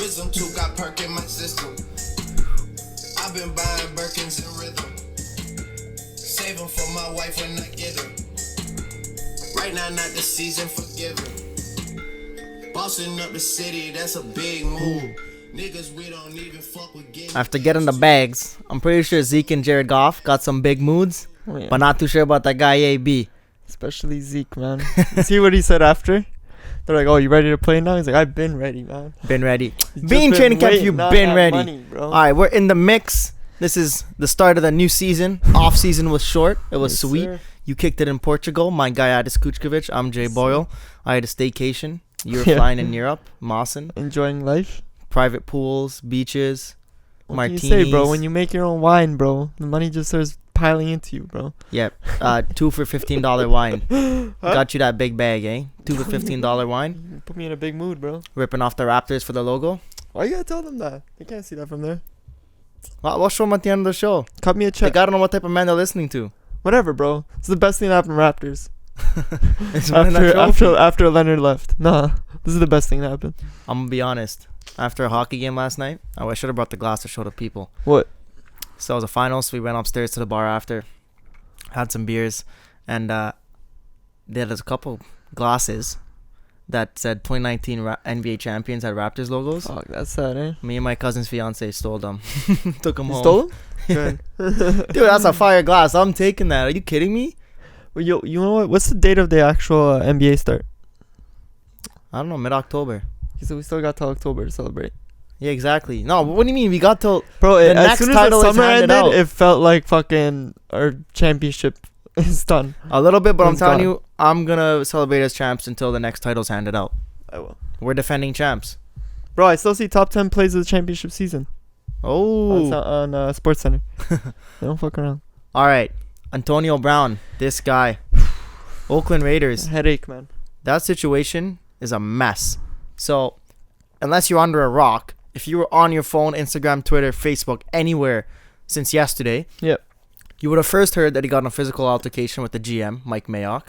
wisdom too, got perk in my system. I've been buying Birkins in rhythm. Save them for my wife when I get her. Right now, not the season for giving. Bossing up the city, that's a big move. Niggas, we don't even fuck with getting. After getting the bags, I'm pretty sure Zeke and Jared Goff got some big moods, but not too sure about that guy AB. Especially Zeke, man. You see what he said after? They're like, "Oh, you ready to play now?" He's like, "I've been ready, man. Been ready. Being training camp, you've been ready." Money, bro. All right, we're in the mix. This is the start of the new season. Off season was short. It was sweet. Sir. You kicked it in Portugal. My guy Adis Kuchkovic. I'm Jay Boyle. I had a staycation. You were flying in Europe, Mawson. Enjoying life. Private pools, beaches, What martinis. can you say, bro? When you make your own wine, bro, the money just starts piling into you, bro. Yep. 2 for $15 wine. Got you that big bag, eh? 2 for $15 wine. You put me in a big mood, bro. Ripping off the Raptors for the logo. Why you gotta tell them that? They can't see that from there. Well, we'll show them at the end of the show. Cut me a They check. gotta know what type of man they're listening to. Whatever, bro. It's the best thing that happened to Raptors. It's winning that trophy. after Leonard left. Nah, this is the best thing that happened. I'm gonna be honest. After a hockey game last night, I should have brought the glass to show the people. What? So it was a finals. We went upstairs to the bar after, had some beers, and there was a couple glasses that said 2019 NBA champions had Raptors logos. Fuck, that's sad, eh? Me and my cousin's fiance stole them. Took them You home. stole them? Dude, that's a fire glass. I'm taking that. Are you kidding me? Well, you know what? What's the date of the actual NBA start? I don't know, mid-October. So we still got till October to celebrate. Yeah, exactly. No, what do you mean? We got till... Bro, The as next soon as title the is summer handed ended, out. it felt like fucking our championship is done. A little bit, but I'm It's telling gone. you, I'm going to celebrate as champs until the next title's handed out. I will. We're defending champs. Bro, I still see top 10 plays of the championship season Oh. on Sports Center. They don't fuck around. All right. Antonio Brown, this guy. Oakland Raiders. Headache, man. That situation is a mess. So, unless you're under a rock, if you were on your phone, Instagram, Twitter, Facebook, anywhere since yesterday, Yep. you would have first heard that he got in a physical altercation with the GM, Mike Mayock.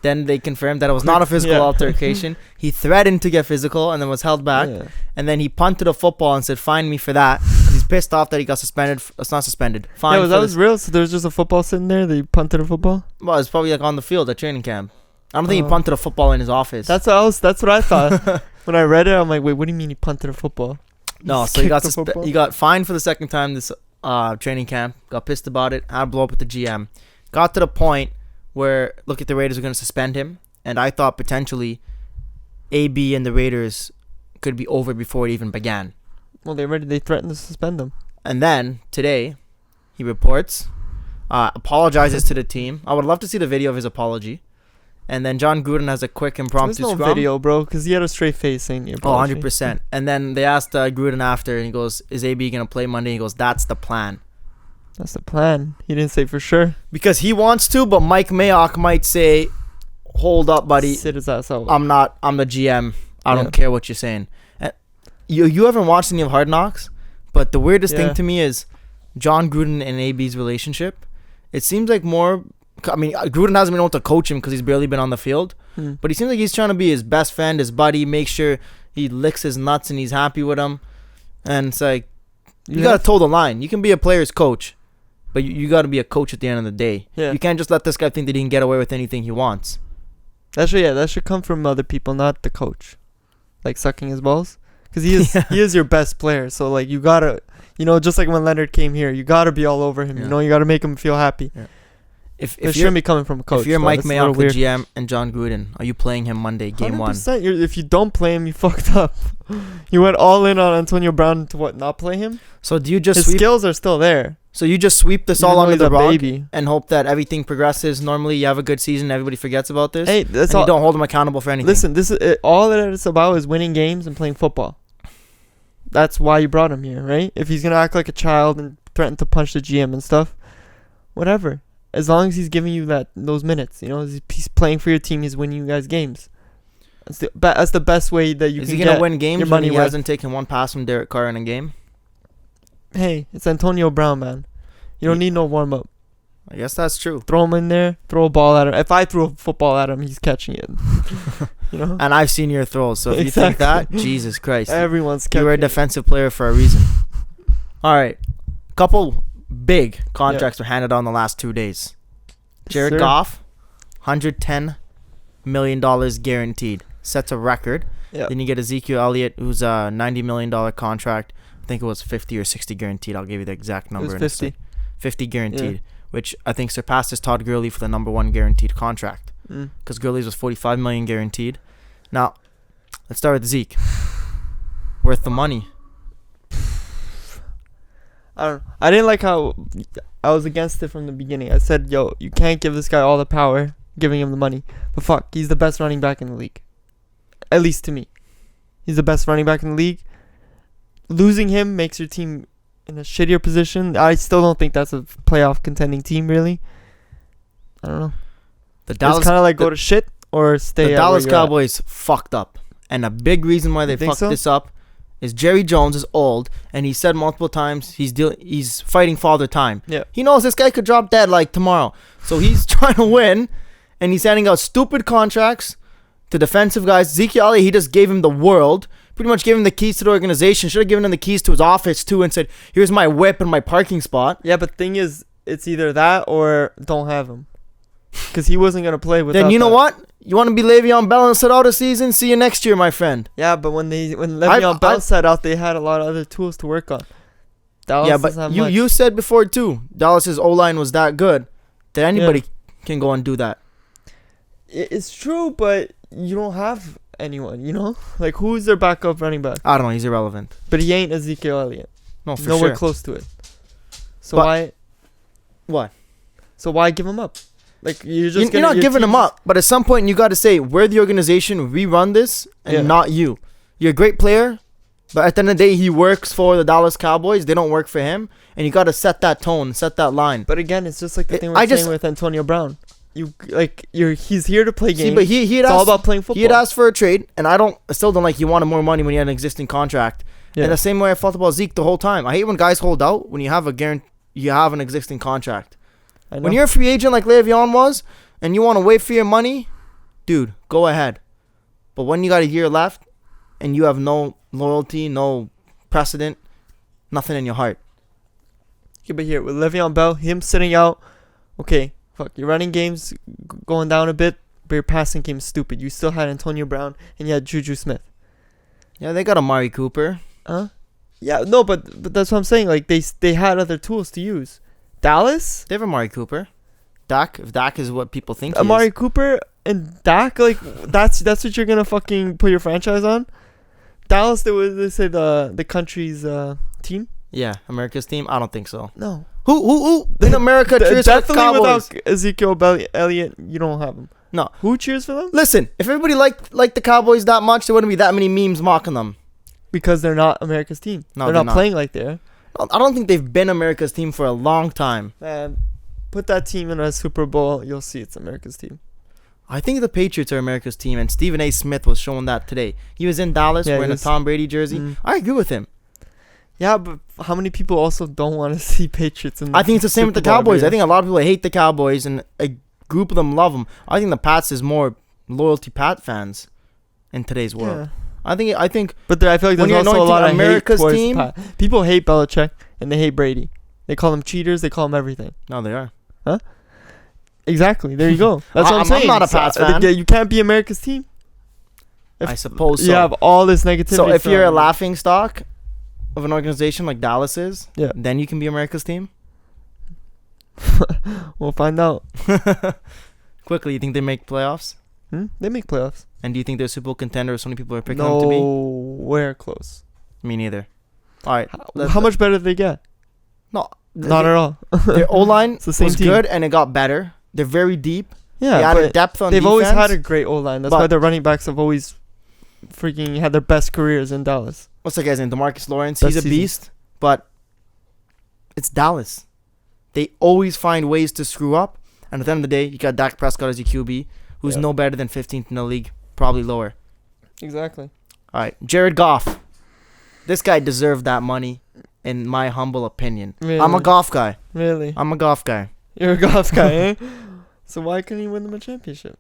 Then they confirmed that it was not a physical Yeah. altercation. He threatened to get physical and then was held back. Yeah. And then he punted a football and said, "Fine me for that." He's pissed off that he got suspended. It's not suspended. Fine. Yeah, for that this- was real. So there was just a football sitting there. They punted a football. Well, it's probably like on the field at training camp. I don't think he Oh. punted a football in his office. That's what I thought. When I read it, I'm like, wait, what do you mean he punted a football? No, Just so he got kicked the football? he got fined for the second time this training camp. Got pissed about it. Had a blow up with the GM. Got to the point where look at the Raiders are going to suspend him, and I thought potentially AB and the Raiders could be over before it even began. Well, they threatened to suspend him. And then today, he reports, apologizes to the team. I would love to see the video of his apology. And then John Gruden has a quick impromptu There's no scrum. video, bro, because he had a straight face saying the Oh, apology. 100%. And then they asked Gruden after, and he goes, "Is AB going to play Monday?" He goes, "That's the plan." That's the plan. He didn't say for sure. Because he wants to, but Mike Mayock might say, "Hold up, buddy. Sit his ass out. I'm the GM. I Yeah. don't care what you're saying." And you haven't watched any of Hard Knocks, but the weirdest Yeah. thing to me is John Gruden and AB's relationship. It seems like more... I mean, Gruden hasn't been able to coach him because he's barely been on the field. But he seems like he's trying to be his best friend, his buddy, make sure he licks his nuts and he's happy with him. And it's like, you got to toe the line. You can be a player's coach, but you got to be a coach at the end of the day. Yeah. You can't just let this guy think that he can get away with anything he wants. That should come from other people, not the coach. Like sucking his balls. Because he is Yeah. he is your best player. So, like, you got to, just like when Leonard came here, you got to be all over him. Yeah. You got to make him feel happy. Yeah. If It shouldn't be coming from a coach. if you're though. Mike That's a little Mayock, the weird. GM, and John Gruden, are you playing him Monday, game 1? 100%. If you don't play him, you fucked up. You went all in on Antonio Brown to what? Not play him? So do you just His sweep? skills are still there. So you just sweep this Even all though under he's the a rug baby. and hope that everything progresses normally. You have a good season, everybody forgets about this. Hey, that's and all. you don't hold him accountable for anything. Listen, this is it, all that it's about is winning games and playing football. That's why you brought him here, right? If he's gonna act like a child and threaten to punch the GM and stuff, whatever. As long as he's giving you those minutes, he's playing for your team. He's winning you guys games. That's the best way that you Is can he gonna get win games your when money he worth. hasn't taken one pass from Derek Carr in a game? Hey, it's Antonio Brown, man. You don't need no warm up. I guess that's true. Throw him in there. Throw a ball at him. If I threw a football at him, he's catching it. You know. And I've seen your throws, so if you think that, Jesus Christ, Everyone's you were a catching it. defensive player for a reason. All right, couple big contracts were handed on the last 2 days. Jared Sir. Goff, $110 million guaranteed, sets a record. Yeah. Then you get Ezekiel Elliott, who's a $90 million contract. I think it was 50 or 60 guaranteed. I'll give you the exact It number. was in a 50. sec. 50 guaranteed, which I think surpasses Todd Gurley for the number one guaranteed contract. Because Gurley's was $45 million guaranteed. Now, let's start with Zeke. Worth the money. I don't know. I didn't like how I was against it from the beginning. I said, yo, you can't give this guy all the power, giving him the money. But fuck, he's the best running back in the league. At least to me. He's the best running back in the league. Losing him makes your team in a shittier position. I still don't think that's a playoff contending team, really. I don't know. The Dallas It's kind of like go to shit or stay The at Dallas where you're at. Cowboys fucked up. And a big reason why they You think fucked so? this up is Jerry Jones is old, and he said multiple times he's fighting father time. Yeah. He knows this guy could drop dead like tomorrow. So he's trying to win, and he's handing out stupid contracts to defensive guys. Ezekiel Elliott, he just gave him the world. Pretty much gave him the keys to the organization. Should have given him the keys to his office too and said, here's my whip and my parking spot. Yeah, but thing is, it's either that or don't have him. Because he wasn't going to play without Then you know that. what? You want to be Le'Veon Bell and sit out a season? See you next year, my friend. Yeah, but when Le'Veon Bell sat out, they had a lot of other tools to work on. Dallas Yeah, doesn't have but much. you said before too, Dallas's O-line was that good that anybody can go and do that. It's true, but you don't have anyone, you know? Like, who's their backup running back? I don't know. He's irrelevant. But he ain't Ezekiel Elliott. No, for Nowhere sure. close to it. So But- why? What? So why give him up? Like, you're just You're not giving him up, but at some point you got to say, we're the organization, we run this, and Yeah. not you. You're a great player, but at the end of the day, he works for the Dallas Cowboys. They don't work for him, and you got to set that tone, set that line. But again, it's just like the It- thing I we're just- saying with Antonio Brown. He's here to play games. See, but he had it's all asked, about playing football. he had asked for a trade, and I still don't like he wanted more money when he had an existing contract. Yeah. And the same way I felt about Zeke the whole time. I hate when guys hold out when you have you have an existing contract. I know. When you're a free agent like Le'Veon was, and you want to wait for your money, dude, go ahead. But when you got a year left, and you have no loyalty, no precedent, nothing in your heart. Yeah, but here with Le'Veon Bell, him sitting out, okay, fuck, your running game's going down a bit, but your passing game's stupid. You still had Antonio Brown and you had Juju Smith. Yeah, they got Amari Cooper. Huh? Yeah, no, but that's what I'm saying. Like they had other tools to use. Dallas, They have Amari Cooper. Dak, if Dak is what people think he Amari is. Cooper and Dak, like that's what you're gonna fucking put your franchise on. Dallas, they say the country's team. Yeah, America's team. I don't think so. No, Who in America cheers for the definitely Cowboys? without Ezekiel Elliott, you don't have him. No. Who cheers for them? Listen, if everybody liked the Cowboys that much, there wouldn't be that many memes mocking them. Because they're not America's team. No, they're they're not not. playing like they're. I don't think they've been America's team for a long time. Man, put that team in a Super Bowl, you'll see it's America's team. I think the Patriots are America's team, and Stephen A. Smith was showing that today. He was in Dallas Yeah, wearing he a was- Tom Brady jersey. Mm. I agree with him. Yeah, but how many people also don't want to see Patriots in I think it's the same with the Super Bowl every Cowboys. year? I think a lot of people hate the Cowboys, and a group of them love them. I think the Pats is more loyalty Pat fans in today's world. Yeah. I think But I feel like When there's you're also a lot of anointing America's hate towards team- people hate Belichick and they hate Brady. They call them cheaters. They call them everything. no, they are. Exactly. There you go. That's what I'm I'm saying. not a Pats fan. You can't be America's team. I suppose You so. have all this negativity. So if you're a from- laughing stock of an organization like Dallas is, Yeah. then you can be America's team. We'll find out. Quickly, you think they make playoffs? They make playoffs. And do you think they're a Super Bowl contender? So many people are picking them to be. Nowhere close. Me neither. All right. How much better did they get? No, Not at all. their O line It's the same was team. good, and it got better. They're very deep. They Yeah, added but depth on they've defense. always had a great O-line. That's why But- their running backs have always freaking had their best careers in Dallas. What's that guy's name? DeMarcus Lawrence. Best He's a season. beast, but it's Dallas. They always find ways to screw up. And at the end of the day, you got Dak Prescott as your QB, who's Yeah. no better than 15th in the league, probably lower. Exactly. All right, Jared Goff. This guy deserved that money, in my humble opinion. Really? I'm a Goff guy. Really? I'm a Goff guy. You're a Goff guy, eh? So why couldn't he win them a championship?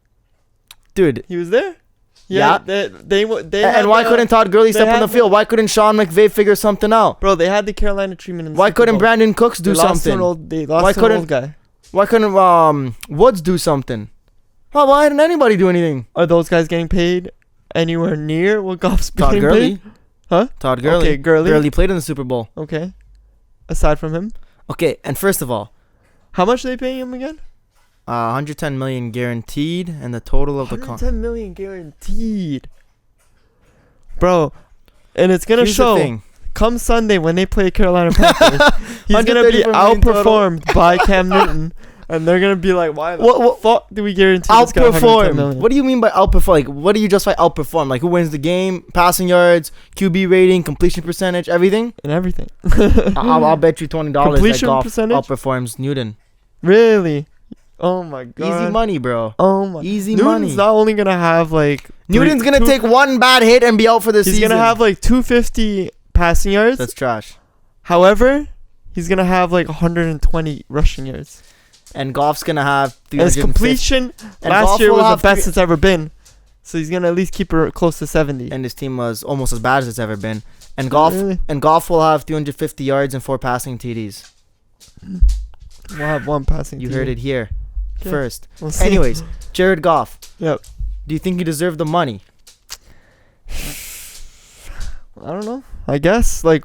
Dude. He was there. Yeah. They And why couldn't Todd Gurley step on the field? Why couldn't Sean McVay figure something out? Bro, they had the Carolina treatment in the Why Super couldn't Bowl. Brandon Cooks do something? They lost to an old guy. Why couldn't Woods do something? Oh, why didn't anybody do anything? Are those guys getting paid anywhere near what Goff's Todd getting Gurley. paid? Huh? Todd Gurley. Okay, Gurley. Gurley played in the Super Bowl. Okay. Aside from him, Okay, and first of all, how much are they paying him again? 110 million guaranteed, and the total of the 110 million guaranteed. Bro, and it's gonna Here's the show thing. come Sunday when they play Carolina Panthers. He's gonna be 134 million total. outperformed by Cam Newton, and they're gonna be like, "Why the What fuck do we guarantee this guy 110 outperform? million?" What do you mean by outperform? Like, what do you justify outperform? Like, who wins the game? Passing yards, QB rating, completion percentage, everything. And everything. I'll bet you $20 that Completion Goff percentage? outperforms Newton. Really? Oh my god. Easy money, bro. Oh my. Easy Newton's money. not only gonna have like Newton's gonna take one bad hit and be out for the He's season. gonna have like 250 passing yards. That's trash. However, he's gonna have like 120 rushing yards. And Goff's gonna have And his 350. completion And last Goff year will was have the best it's ever been. So he's gonna at least keep her close to 70. And his team was almost as bad as it's ever been. And Goff Really? and Goff will have 350 yards and 4 passing TDs. We'll have one passing. You TD. heard it here Okay. first. We'll see. Anyways, Jared Goff. Yep. Do you think he deserved the money? I don't know. I guess like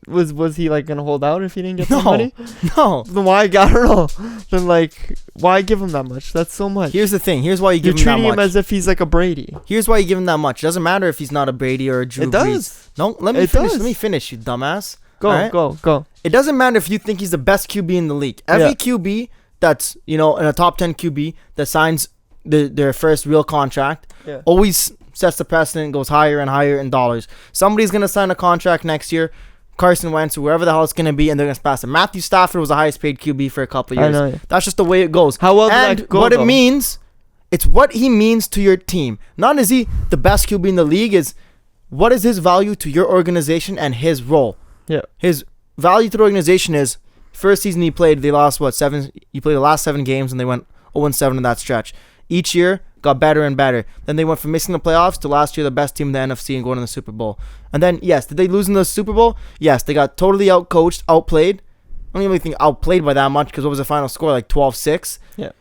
was he like gonna hold out if he didn't get the No. money? No. Then why? I don't know. Then like why give him that much? That's so much. Here's the thing. Here's why you You're give him that treating him much. as if he's like a Brady. Here's why you give him that much. It doesn't matter if he's not a Brady or a Drew It Brees. does. No, let me It finish. does. Let me finish, you dumbass. Go, Alright? go. It doesn't matter if you think he's the best QB in the league. Every Yeah. QB that's, in a top 10 QB that signs their first real contract Yeah. always sets the precedent, goes higher and higher in dollars. Somebody's going to sign a contract next year, Carson Wentz, or whoever the hell it's going to be, and they're going to pass it. Matthew Stafford was the highest paid QB for a couple of I years. know. Yeah. That's just the way it goes. How well did And that go, what though? it means, it's what he means to your team. Not is he the best QB in the league, is what is his value to your organization and his role. Yeah. His value to the organization is, first season he played, they lost, 7? He played the last 7 games, and they went 0-7 in that stretch. Each year, got better and better. Then they went from missing the playoffs to last year the best team in the NFC and going to the Super Bowl. And then, yes, did they lose in the Super Bowl? Yes, they got totally outcoached, outplayed. I don't even think outplayed by that much, because what was the final score? Like 12-6? Yeah.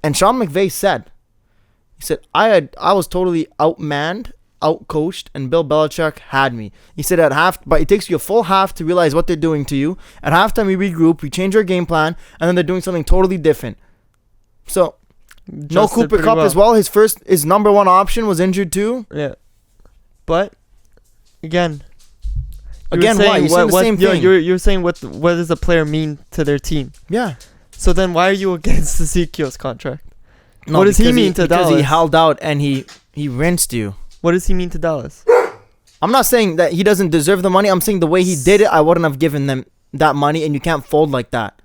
And Sean McVay said, I was totally outmanned, outcoached, and Bill Belichick had me. He said at half, but it takes you a full half to realize what they're doing to you. At halftime, we regroup, we change our game plan, and then they're doing something totally different. So, no Just did Cooper pretty Kupp as well. His number one option was injured too. Yeah. But again, Again, why? You're saying the same thing. You're saying what does a player mean to their team? Yeah. So then why are you against Ezekiel's contract? No, What does he because mean to because Dallas? he held out and he rinsed you. What does he mean to Dallas? I'm not saying that he doesn't deserve the money. I'm saying the way he did it, I wouldn't have given them that money, and you can't fold like that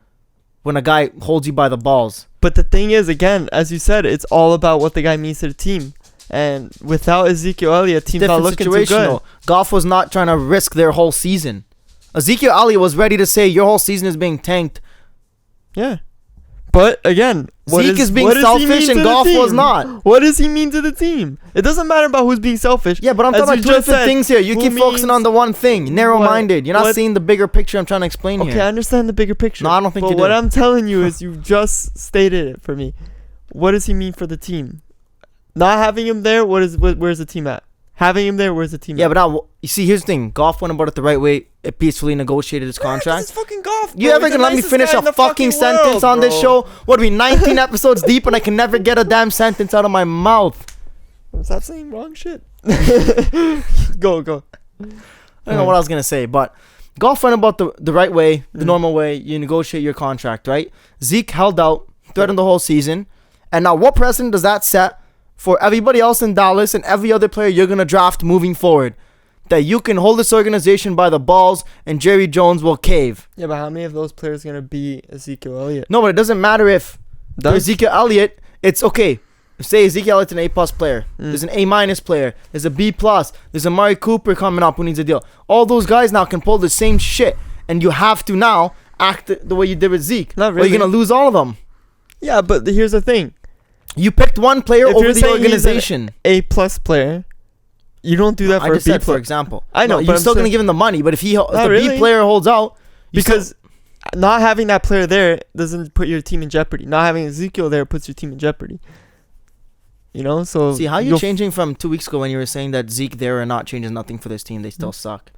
when a guy holds you by the balls. But the thing is, again, as you said, it's all about what the guy means to the team. And without Ezekiel Elliott, team's not Different looking too situation good. though. Goff was not trying to risk their whole season. Ezekiel Elliott was ready to say your whole season is being tanked. Yeah. But again, Zeke is being selfish and Goff was not. What does he mean to the team? It doesn't matter about who's being selfish. Yeah, but I'm As talking you about two just different said, things here. You who keep focusing means on the one thing. Narrow-minded. You're not what- seeing the bigger picture I'm trying to explain Okay, here. I understand the bigger picture. No, I don't think but you what do. I'm telling you is you just stated it for me. What does he mean for the team? Not having him there, where's the team at? Having him there, where's the team Yeah, at? but now, you see, here's the thing. Goff went about it the right way. It peacefully negotiated his contract. This is fucking Goff, You bro. ever He's the gonna let me nicest finish guy a in the fucking sentence world, on this bro. show? What are we, 19 episodes deep and I can never get a damn sentence out of my mouth? Stop saying wrong shit. Go. I don't know what I was gonna say, but Goff went about the right way, the normal way. You negotiate your contract, right? Zeke held out, threatened the whole season, and now what precedent does that set for everybody else in Dallas and every other player you're gonna draft moving forward? That you can hold this organization by the balls and Jerry Jones will cave. Yeah, but how many of those players are gonna be Ezekiel Elliott? No, but it doesn't matter if for Does? Ezekiel Elliott, it's okay. Say Ezekiel Elliott's an A+ player. There's an A- player. There's a B+. There's Amari Cooper coming up who needs a deal. All those guys now can pull the same shit. And you have to now, act the way you did with Zeke. Not Or really. you're gonna lose all of them. Yeah, but here's the thing. You picked one player If over you're the saying he's an organization. A+ player, you don't do that I for just a B said, for player. example. I know, No, but you're I'm still gonna saying- give him the money. But if the really. B player holds out, you Because not having that player there doesn't put your team in jeopardy. Not having Ezekiel there puts your team in jeopardy. You know, so see how you you'll changing from 2 weeks ago when you were saying that Zeke there or not changes nothing for this team. They still suck.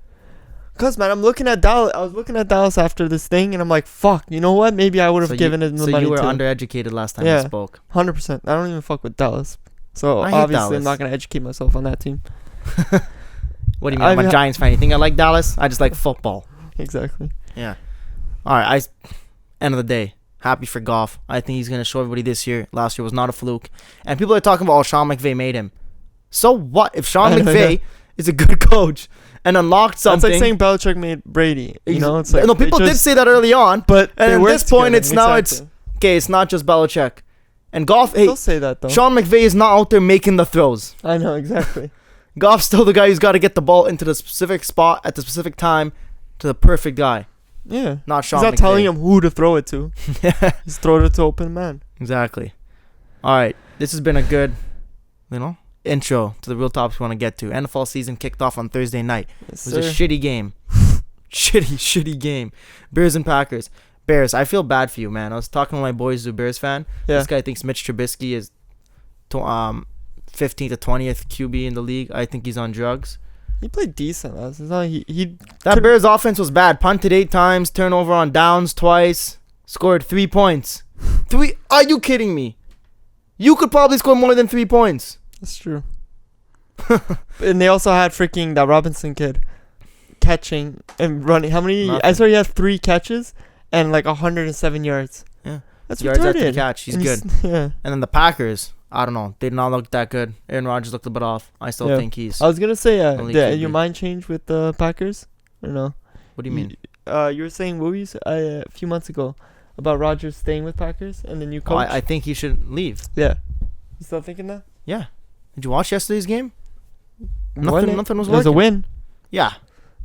Cause man, I'm looking at Dallas. I was looking at Dallas after this thing, and I'm like, fuck. You know what? Maybe I would have given him the so money you were too. undereducated last time Yeah. we spoke. 100%. I don't even fuck with Dallas. So I hate obviously, Dallas. I'm not gonna educate myself on that team. What do you mean? I'm a Giants fan. You think I like Dallas? I just like football. Exactly. Yeah. All right. End of the day, happy for Goff. I think he's gonna show everybody this year. Last year was not a fluke. And people are talking about, oh, Sean McVay made him. So what? If Sean McVay is a good coach and unlocked something, That's like saying Belichick made Brady. You know, it's like no. People did say that early on, but and they at work this point, together. it's now Exactly. it's okay. It's not just Belichick and Goff. Hey, They'll say that though. Sean McVay is not out there making the throws. I know exactly. Goff's still the guy who's got to get the ball into the specific spot at the specific time to the perfect guy. Yeah. Not Sean He's not McVay. telling him who to throw it to. He's throwing it to open man. Exactly. All right. This has been a good, intro to the real topics we want to get to. NFL season kicked off on Thursday night. Yes, It was sir. a shitty game. shitty game. Bears and Packers. Bears, I feel bad for you, man. I was talking to my boys who are Bears fan. Yeah. This guy thinks Mitch Trubisky is 15th to 20th QB in the league. I think he's on drugs. He played decent. It's not, he That could- Bears offense was bad. Punted 8 times, turnover on downs twice, scored 3 points. 3? Are you kidding me? You could probably score more than 3 points. That's true. And they also had freaking that Robinson kid catching and running. How many? I Nothing. swear he had 3 catches and like 107 yards. Yeah. That's Yards after the retarded. catch. He's And good. Yeah. And then the Packers, I don't know. They did not look that good. Aaron Rodgers looked a bit off. I still Yeah. think he's... I was gonna say, Only did QB. your mind change with the Packers? Or no? What do you mean? You were saying what were you a few months ago about Rodgers staying with Packers and the new Oh, coach. I think he should leave. Yeah. You still thinking that? Yeah. Did you watch yesterday's game? Won it. Nothing was It was a working. win. Yeah.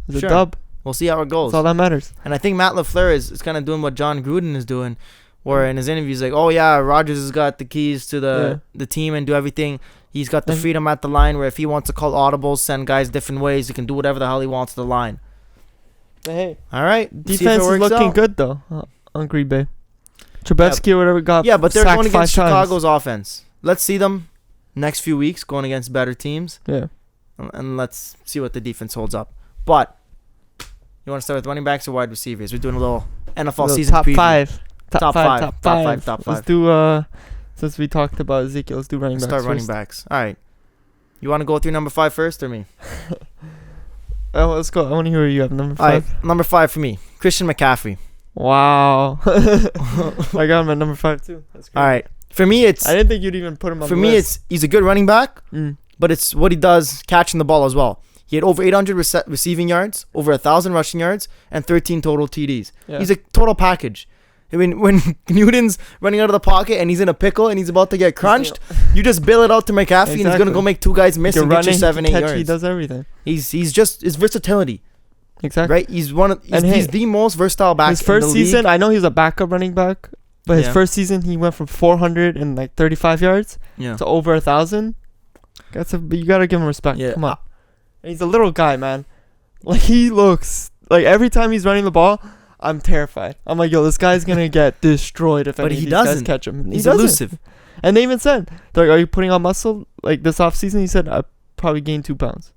It was Sure. a dub. We'll see how it goes. That's all that matters. And I think Matt LaFleur is kind of doing what John Gruden is doing, where in his interview he's like, oh yeah, Rodgers has got the keys to the team and do everything. He's got the And- freedom at the line where if he wants to call audibles, send guys different ways, he can do whatever the hell he wants to the line. But hey, All right. See if it defense is works looking out. good though on Green Bay. Trubisky or whatever got Yeah, but they're sacked going against 5 times. Chicago's offense. Let's see them next few weeks going against better teams, Yeah. and let's see what the defense holds up. But you want to start with running backs or wide receivers? We're doing a little NFL The season top preview. 5. Top five. Let's do since we talked about Ezekiel, let's do running Let's backs. start running first. backs. All right. You want to go through number 5 first or me? Oh, let's go. I want to hear who you have number All right, 5. number 5 for me, Christian McCaffrey. Wow. I got him at number 5 too. That's great. All right, for me it's I didn't think you'd even put him on for the me list. it's he's a good running back, Mm. but it's what he does catching the ball as well. He had over 800 receiving yards, over 1,000 rushing yards, and 13 total TDs. Yeah. He's a total package. I mean, when Newton's running out of the pocket and he's in a pickle and he's about to get crunched, you just bail it out to McCaffrey and he's gonna Exactly. go make 2 guys miss He and can get you run, 7, he 8 can catch, yards. he does everything. He's just his versatility, Exactly. right? He's And hey, he's the most versatile back. His first in the season, league. I know he was a backup running back, but his Yeah. first season he went from 435 yards Yeah. to over 1,000. You gotta give him respect. Yeah. Come on. And he's a little guy, man. Like he looks like every time he's running the ball, I'm terrified. I'm like, yo, this guy's gonna get destroyed if But any he of these guys doesn't. catch him. And He's he doesn't. elusive. And they even said, they're like, are you putting on muscle like this off season? He said, I probably gained 2 pounds.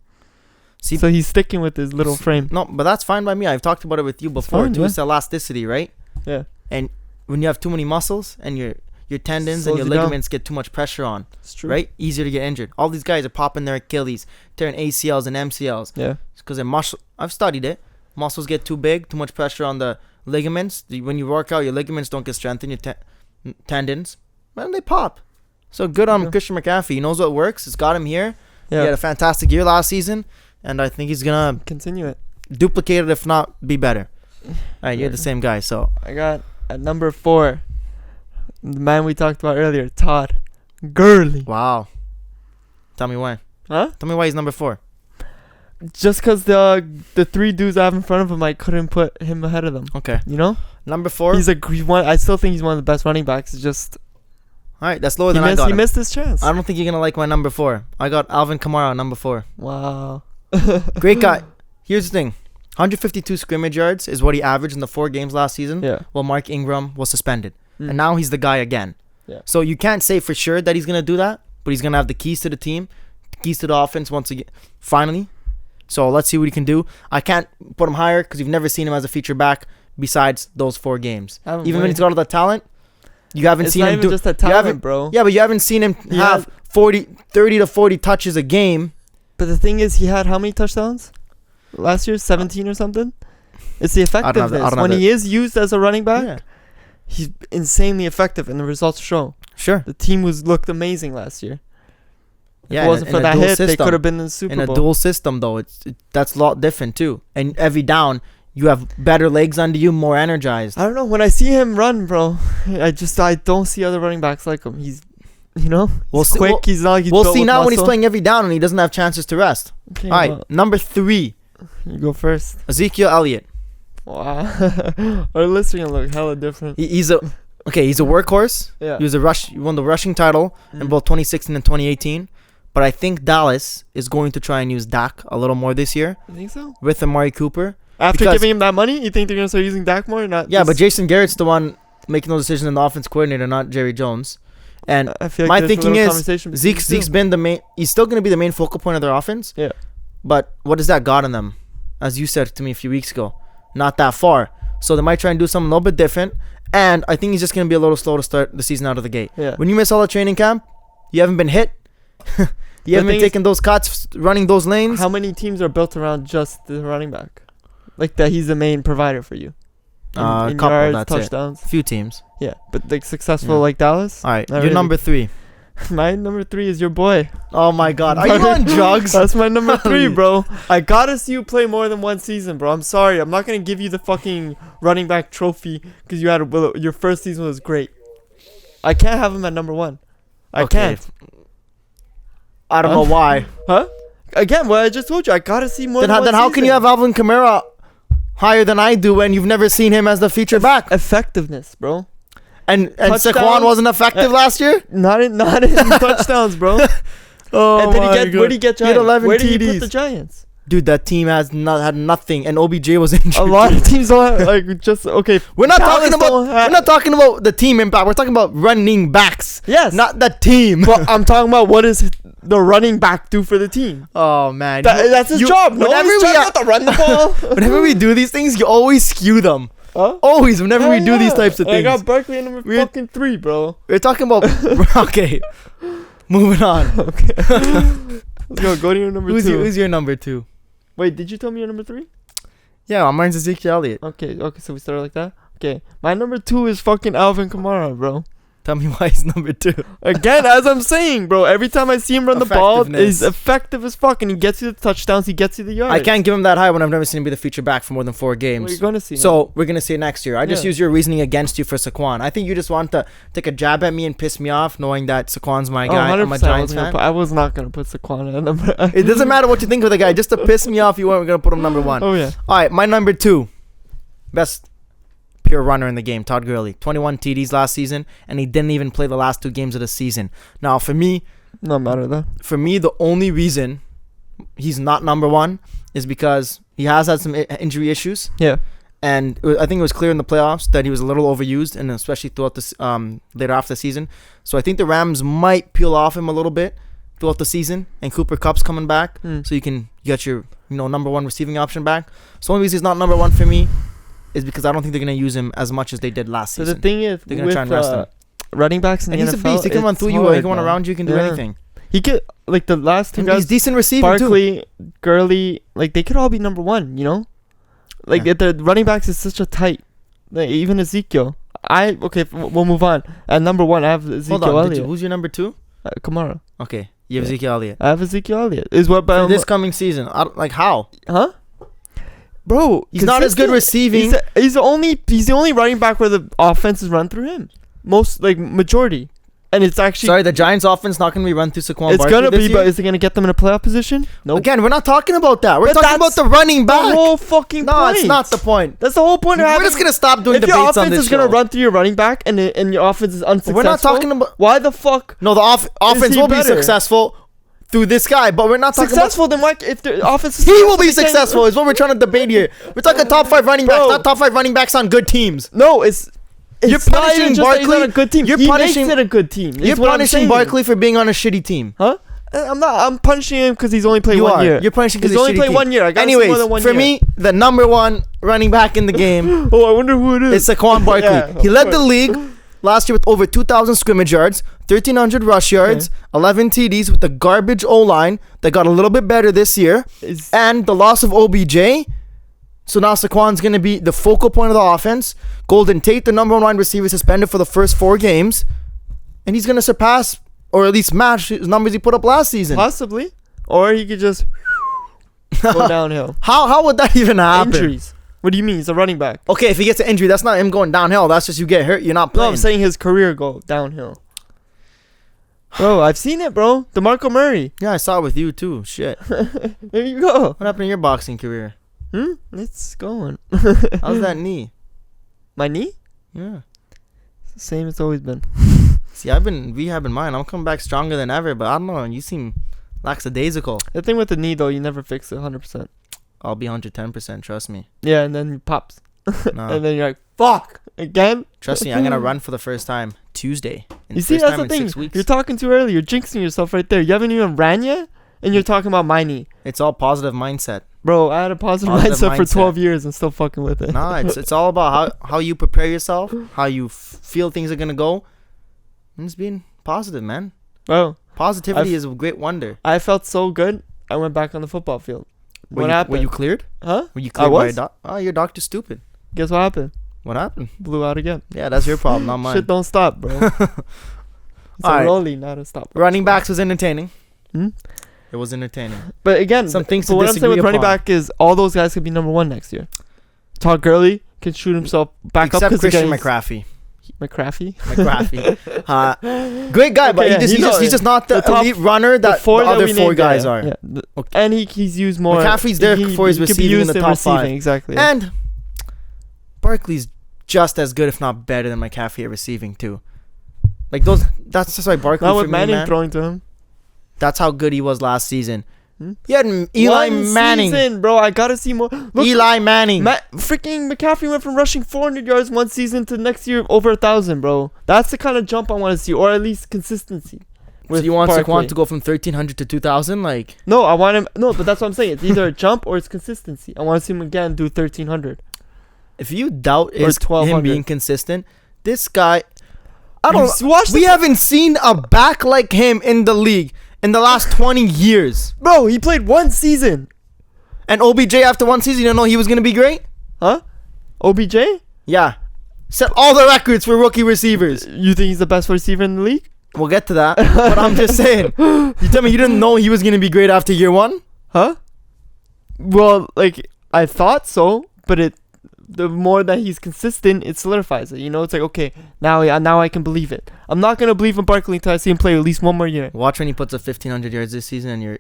See, So he's sticking with his little frame. no, but that's fine by me. I've talked about it with you before fine, too. yeah. It's elasticity, right? Yeah. And when you have too many muscles and your tendons Slows and your you down. ligaments get too much pressure on, It's true. right? Easier to get injured. All these guys are popping their Achilles, tearing ACLs and MCLs. Yeah. It's because their muscle. I've studied it. Muscles get too big, too much pressure on the ligaments. When you work out, your ligaments don't get strengthened. Your tendons, man, they pop. So good on Yeah. Christian McCaffrey. He knows what works. It's got him here. Yeah. He had a fantastic year last season, and I think he's gonna Continue it. duplicate it, if not be better. All right, you're the same guy. So I got at number 4, the man we talked about earlier, Todd Gurley. wow. Tell me why. Huh? Tell me why he's number 4. just because the three dudes I have in front of him, I couldn't put him ahead of them. Okay. You know, Number 4. I still think he's one of the best running backs. It's just All right, that's lower than I got he him. missed his chance. I don't think you're gonna like my number 4. I got Alvin Kamara number 4. Wow. Great guy. Here's the thing. 152 scrimmage yards is what he averaged in the 4 games last season. Yeah. While Mark Ingram was suspended, Mm. and now he's the guy again. Yeah. So you can't say for sure that he's gonna do that, but he's gonna have the keys to the team, keys to the offense once again. Finally. So let's see what he can do. I can't put him higher because you've never seen him as a feature back besides those 4 games. Even when he's got all the talent, you haven't It's seen not him even do. just a you haven't- talent, bro. Yeah, but you haven't seen him He have 30 to 40 touches a game. But the thing is, he had how many touchdowns last year? 17 or something. It's the effectiveness. When he is used as a running back, Yeah. he's insanely effective, and the results show. Sure. The team looked amazing last year. If Yeah, it wasn't in for a that dual hit, they system. could have been in the Super In a Bowl. dual system, though, that's a lot different too. And every down, you have better legs under you, more energized. I don't know. When I see him run, bro, I don't see other running backs like him. He's, We'll see- quick. He's not. He's We'll built see with now when he's muscle. playing every down and he doesn't have chances to rest. Okay, All right, well, number 3, you go first. Ezekiel Elliott. Wow, our lists are gonna look hella different. He's a workhorse. Yeah. He won the rushing title in both 2016 and 2018. But I think Dallas is going to try and use Dak a little more this year You think so? with Amari Cooper. After Because- giving him that money, you think they're gonna start using Dak more? Or not? Yeah, but just- Jason Garrett's the one making those decisions in the offense coordinator, not Jerry Jones. And I feel like my there's a thinking little is conversation between the Zeke's two. been the main. He's still going to be the main focal point of their offense. Yeah. But what does that got in them? As you said to me a few weeks ago, not that far. So they might try and do something a little bit different. And I think he's just going to be a little slow to start the season out of the gate. Yeah. When you miss all the training camp, you haven't been hit. You haven't been thing is- taking those cuts, running those lanes. How many teams are built around just the running back? Like that, he's the main provider for you. A In couple, yards, that's it. touchdowns. Few teams. Yeah, but like successful Yeah. like Dallas. All right, Not you're really. number 3. My number 3 is your boy. Oh my God, are you on drugs? That's my number 3, Elliot. bro. I gotta see you play more than one season, bro. I'm sorry, I'm not gonna give you the fucking running back trophy because your first season was great. I can't have him at number 1. I Okay. can't. I don't know why. Huh? Again, what I just told you, I gotta see more than one Then how can you season. have Alvin Kamara higher than I do when you've never seen him as the feature back? effectiveness, bro? And touchdowns? Saquon wasn't effective last year? Not in touchdowns, bro. Oh And where'd he get He had Giants? 11 Where did he TDs. put the Giants? Dude, that team had nothing, and OBJ was injured. A lot of teams don't have, like, just okay. We're not Dallas talking about don't have- we're not talking about the team impact. We're talking about running backs, Yes, not the team. But I'm talking about what does the running back do for the team? Oh man, That's his job. No, whenever his we job not to run the ball. whenever we do these things, you always skew them. Huh? Always, whenever we do these Yeah. types of And I things. got Barkley at number We're- fucking 3, bro. We're talking about okay. Moving on. Let's go to your number 2. Who's your number 2? Wait, did you tell me your number 3? Yeah, mine's Ezekiel Elliott. Okay, so we started like that. Okay, my number 2 is fucking Alvin Kamara, bro. Tell me why he's number 2. Again, as I'm saying, bro, every time I see him run the ball, Effectiveness. he's effective as fuck, and he gets you the touchdowns, he gets you the yards. I can't give him that high when I've never seen him be the feature back for more than 4 What are you games. gonna see? So we're gonna see it next year. I just Yeah. use your reasoning against you for Saquon. I think you just want to take a jab at me and piss me off, knowing that Saquon's my guy. I'm a 100%, Giants fan. I was not gonna put Saquon at number. It doesn't matter what you think of the guy. Just to piss me off, you weren't gonna put him number 1. Oh yeah. All right, my number 2, best pure runner in the game, Todd Gurley. 21 TDs last season, and he didn't even play the last 2 games of the season. Now, for me, Not matter though. the only reason he's not number 1 is because he has had some injury issues. Yeah. And I think it was clear in the playoffs that he was a little overused, and especially throughout this later after the season. So I think the Rams might peel off him a little bit throughout the season, and Cooper Kupp's coming back, so you can get your number 1 receiving option back. So the only reason he's not number 1 for me is because I don't think they're gonna use him as much as they did last So season. the thing is, They're gonna with try and rest him. running backs in And the he's a NFL, beast. He can run it's through you. hard, He can run man. around you. He can do Yeah. anything. He could, like, the last 2 And he's guys, decent receiving too. Barkley, Gurley, like, they could all be number 1. Like Yeah. the running backs is such a tight. Like, even Ezekiel. We'll move on. At number 1, I have Ezekiel Hold on. Elliott. Who's your number 2? Kamara. Okay, you have Yeah. Ezekiel Elliott. I have Ezekiel Elliott. Is what by For this coming season, like how? huh? Bro, He's not as good consistent. receiving. He's the only running back where the offenses run through him. Majority. And it's actually... Sorry, the Giants' offense not going to be run through Saquon It's Barkley going to this be, year? but is it going to get them in a playoff position? No. Again, we're not talking about that. We're But talking about that's the running back. The whole fucking No, point. it's not the point. That's the whole point of We're having... just going to stop doing If your debates on offense this is going to show. run through your running back and your offense is unsuccessful... We're not talking about... Why the fuck... No, the offense he will be better? successful through this guy, but we're not talking Successful, then why... If the offense is about... He will be then- successful is what we're trying to debate here. We're talking top 5 running backs, Bro. not top 5 running backs on good teams. No, it's You're not even punishing just that he's Barkley. on a good team. You're He punishing- makes it a good team. You're punishing Barkley for being on a shitty team. Huh? I'm punishing him because he's only played You 1 are. year. You're punishing because He's only played 1 year. I got Anyways, more than 1 for year. me, the number 1 running back in the game Oh, I wonder who it is. is Saquon Barkley. Yeah, He of led the course. league last year with over 2,000 scrimmage yards, 1,300 rush yards, 11 TDs with a garbage O-line that got a little bit better this year, and the loss of OBJ. So now Saquon's going to be the focal point of the offense. Golden Tate, the number 1 wide receiver, suspended for the first 4 games. And he's going to surpass, or at least match, his numbers he put up last season. Possibly. Or he could just go downhill. How would that even happen? Injuries. What do you mean? He's a running back. Okay, if he gets an injury, that's not him going downhill. That's just you get hurt, you're not No, playing. I'm saying his career go downhill. Bro, I've seen it, bro. DeMarco Murray. Yeah, I saw it with you too. Shit. There you go. What happened in your boxing career? It's going. How's that knee? My knee? Yeah. It's the same it's always been. See, I've been rehabbing mine. I'm coming back stronger than ever, but I don't know. You seem lackadaisical. The thing with the knee, though, you never fix it 100%. I'll be 110%. Trust me. Yeah, and then it pops. No. And then you're like, fuck, again? Trust me. I'm gonna run for the first time Tuesday. You see, that's the thing. You're talking too early. You're jinxing yourself right there. You haven't even ran yet, and you're talking about my knee. It's all positive mindset. Bro, I had a positive mindset for 12 years and still fucking with it. Nah, it's all about how you prepare yourself, how you feel things are gonna go, and just being positive, man. Bro, Positivity is a great wonder. I felt so good. I went back on the football field. What happened? Were you cleared? Huh? Were you I cleared by a was. Oh, your doctor's stupid. Guess what happened? What happened? Blew out again. Yeah, that's your problem, not mine. Shit don't stop, bro. It's Alright. a rolling, not a stop. Running backs was entertaining. Hmm? It was entertaining. But again, Some things but to what I'm saying disagree with running upon. back is all those guys could be number 1 next year. Todd Gurley can shoot himself back up. Except 'cause Christian again, McCaffrey. McCaffrey. Great guy, but Okay, yeah, he's just not the the top- elite runner that the four that other we 4 named, guys yeah, are. yeah. Okay. And he's used more. McCaffrey's there for his he could be receiving in used the top 5. Exactly. And Barkley's just as good, if not better, than McCaffrey at receiving too. Like those. That's just why Barkley not for with me, Manning man. throwing to him. That's how good he was last season. Hmm? He had Eli One Manning. season, bro. I gotta see more. Look, Eli Manning. freaking McCaffrey went from rushing 400 yards one season to next year over 1,000, bro. That's the kind of jump I want to see, or at least consistency. So with you want Barkley. Saquon to go from 1,300 to 2,000? Like, No, I want him. No, but that's what I'm saying. It's either a jump or it's consistency. I want to see him again do 1,300. if you doubt Or him 1,200. being consistent, this guy, We haven't seen a back like him in the league in the last 20 years. Bro, he played 1 season. And OBJ after 1 season, you don't know he was gonna be great? Huh? OBJ? Yeah, set all the records for rookie receivers. You think he's the best receiver in the league? We'll get to that, but I'm just saying. You tell me you didn't know he was gonna be great after year 1? Huh? Well, like, I thought so, but the more that he's consistent, it solidifies it. You know, it's like, okay, now I can believe it. I'm not gonna believe in Barkley until I see him play at least 1 more year. Watch when he puts up 1,500 yards this season, and you're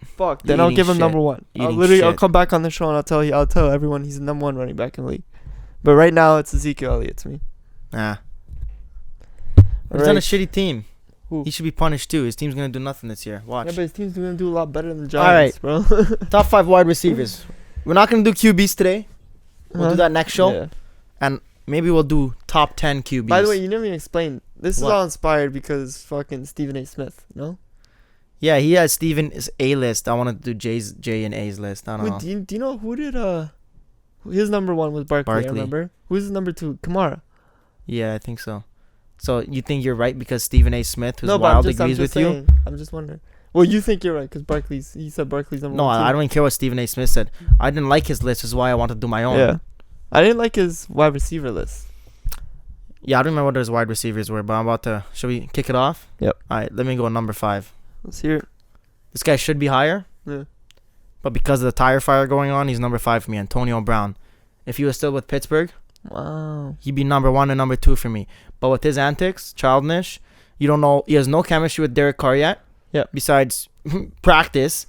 Fuck. Then I'll eating give him shit. number 1. Eating I'll shit. come back on the show and I'll tell everyone he's the number 1 running back in the league. But right now it's Ezekiel Elliott to me. nah. All He's on a right. shitty team. Who? He should be punished too. His team's gonna do nothing this year. Watch. Yeah, but his team's gonna do a lot better than the Giants, bro. Top 5 wide receivers. We're not gonna do QBs today. We'll do that next show. Yeah. And maybe we'll do top 10 QBs. By the way, you never even explained. This What? is all inspired because fucking Stephen A. Smith, no? yeah, he has Steven's A list. I want to do J and A's list. I don't know. Do you know who did his number 1 was Barkley, I Barkley. remember. Who's his number 2? Kamara. Yeah, I think so. So you think you're right because Stephen A. Smith, who's No, but wild, I'm agrees just with you? saying. I'm just wondering. Well, you think you're right because he said Barkley's number No, 1 I too. don't even care what Stephen A. Smith said. I didn't like his list. This is why I wanted to do my own. Yeah. I didn't like his wide receiver list. Yeah, I don't remember what his wide receivers were, but I'm about to. Should we kick it off? Yep. All right, let me go number 5. Let's hear it. This guy should be higher, Yeah. but because of the tire fire going on, he's number 5 for me. Antonio Brown. If he was still with Pittsburgh, Wow. he'd be number 1 and number 2 for me. But with his antics, childish, You don't know. He has no chemistry with Derek Carr yet. Yeah. Besides practice,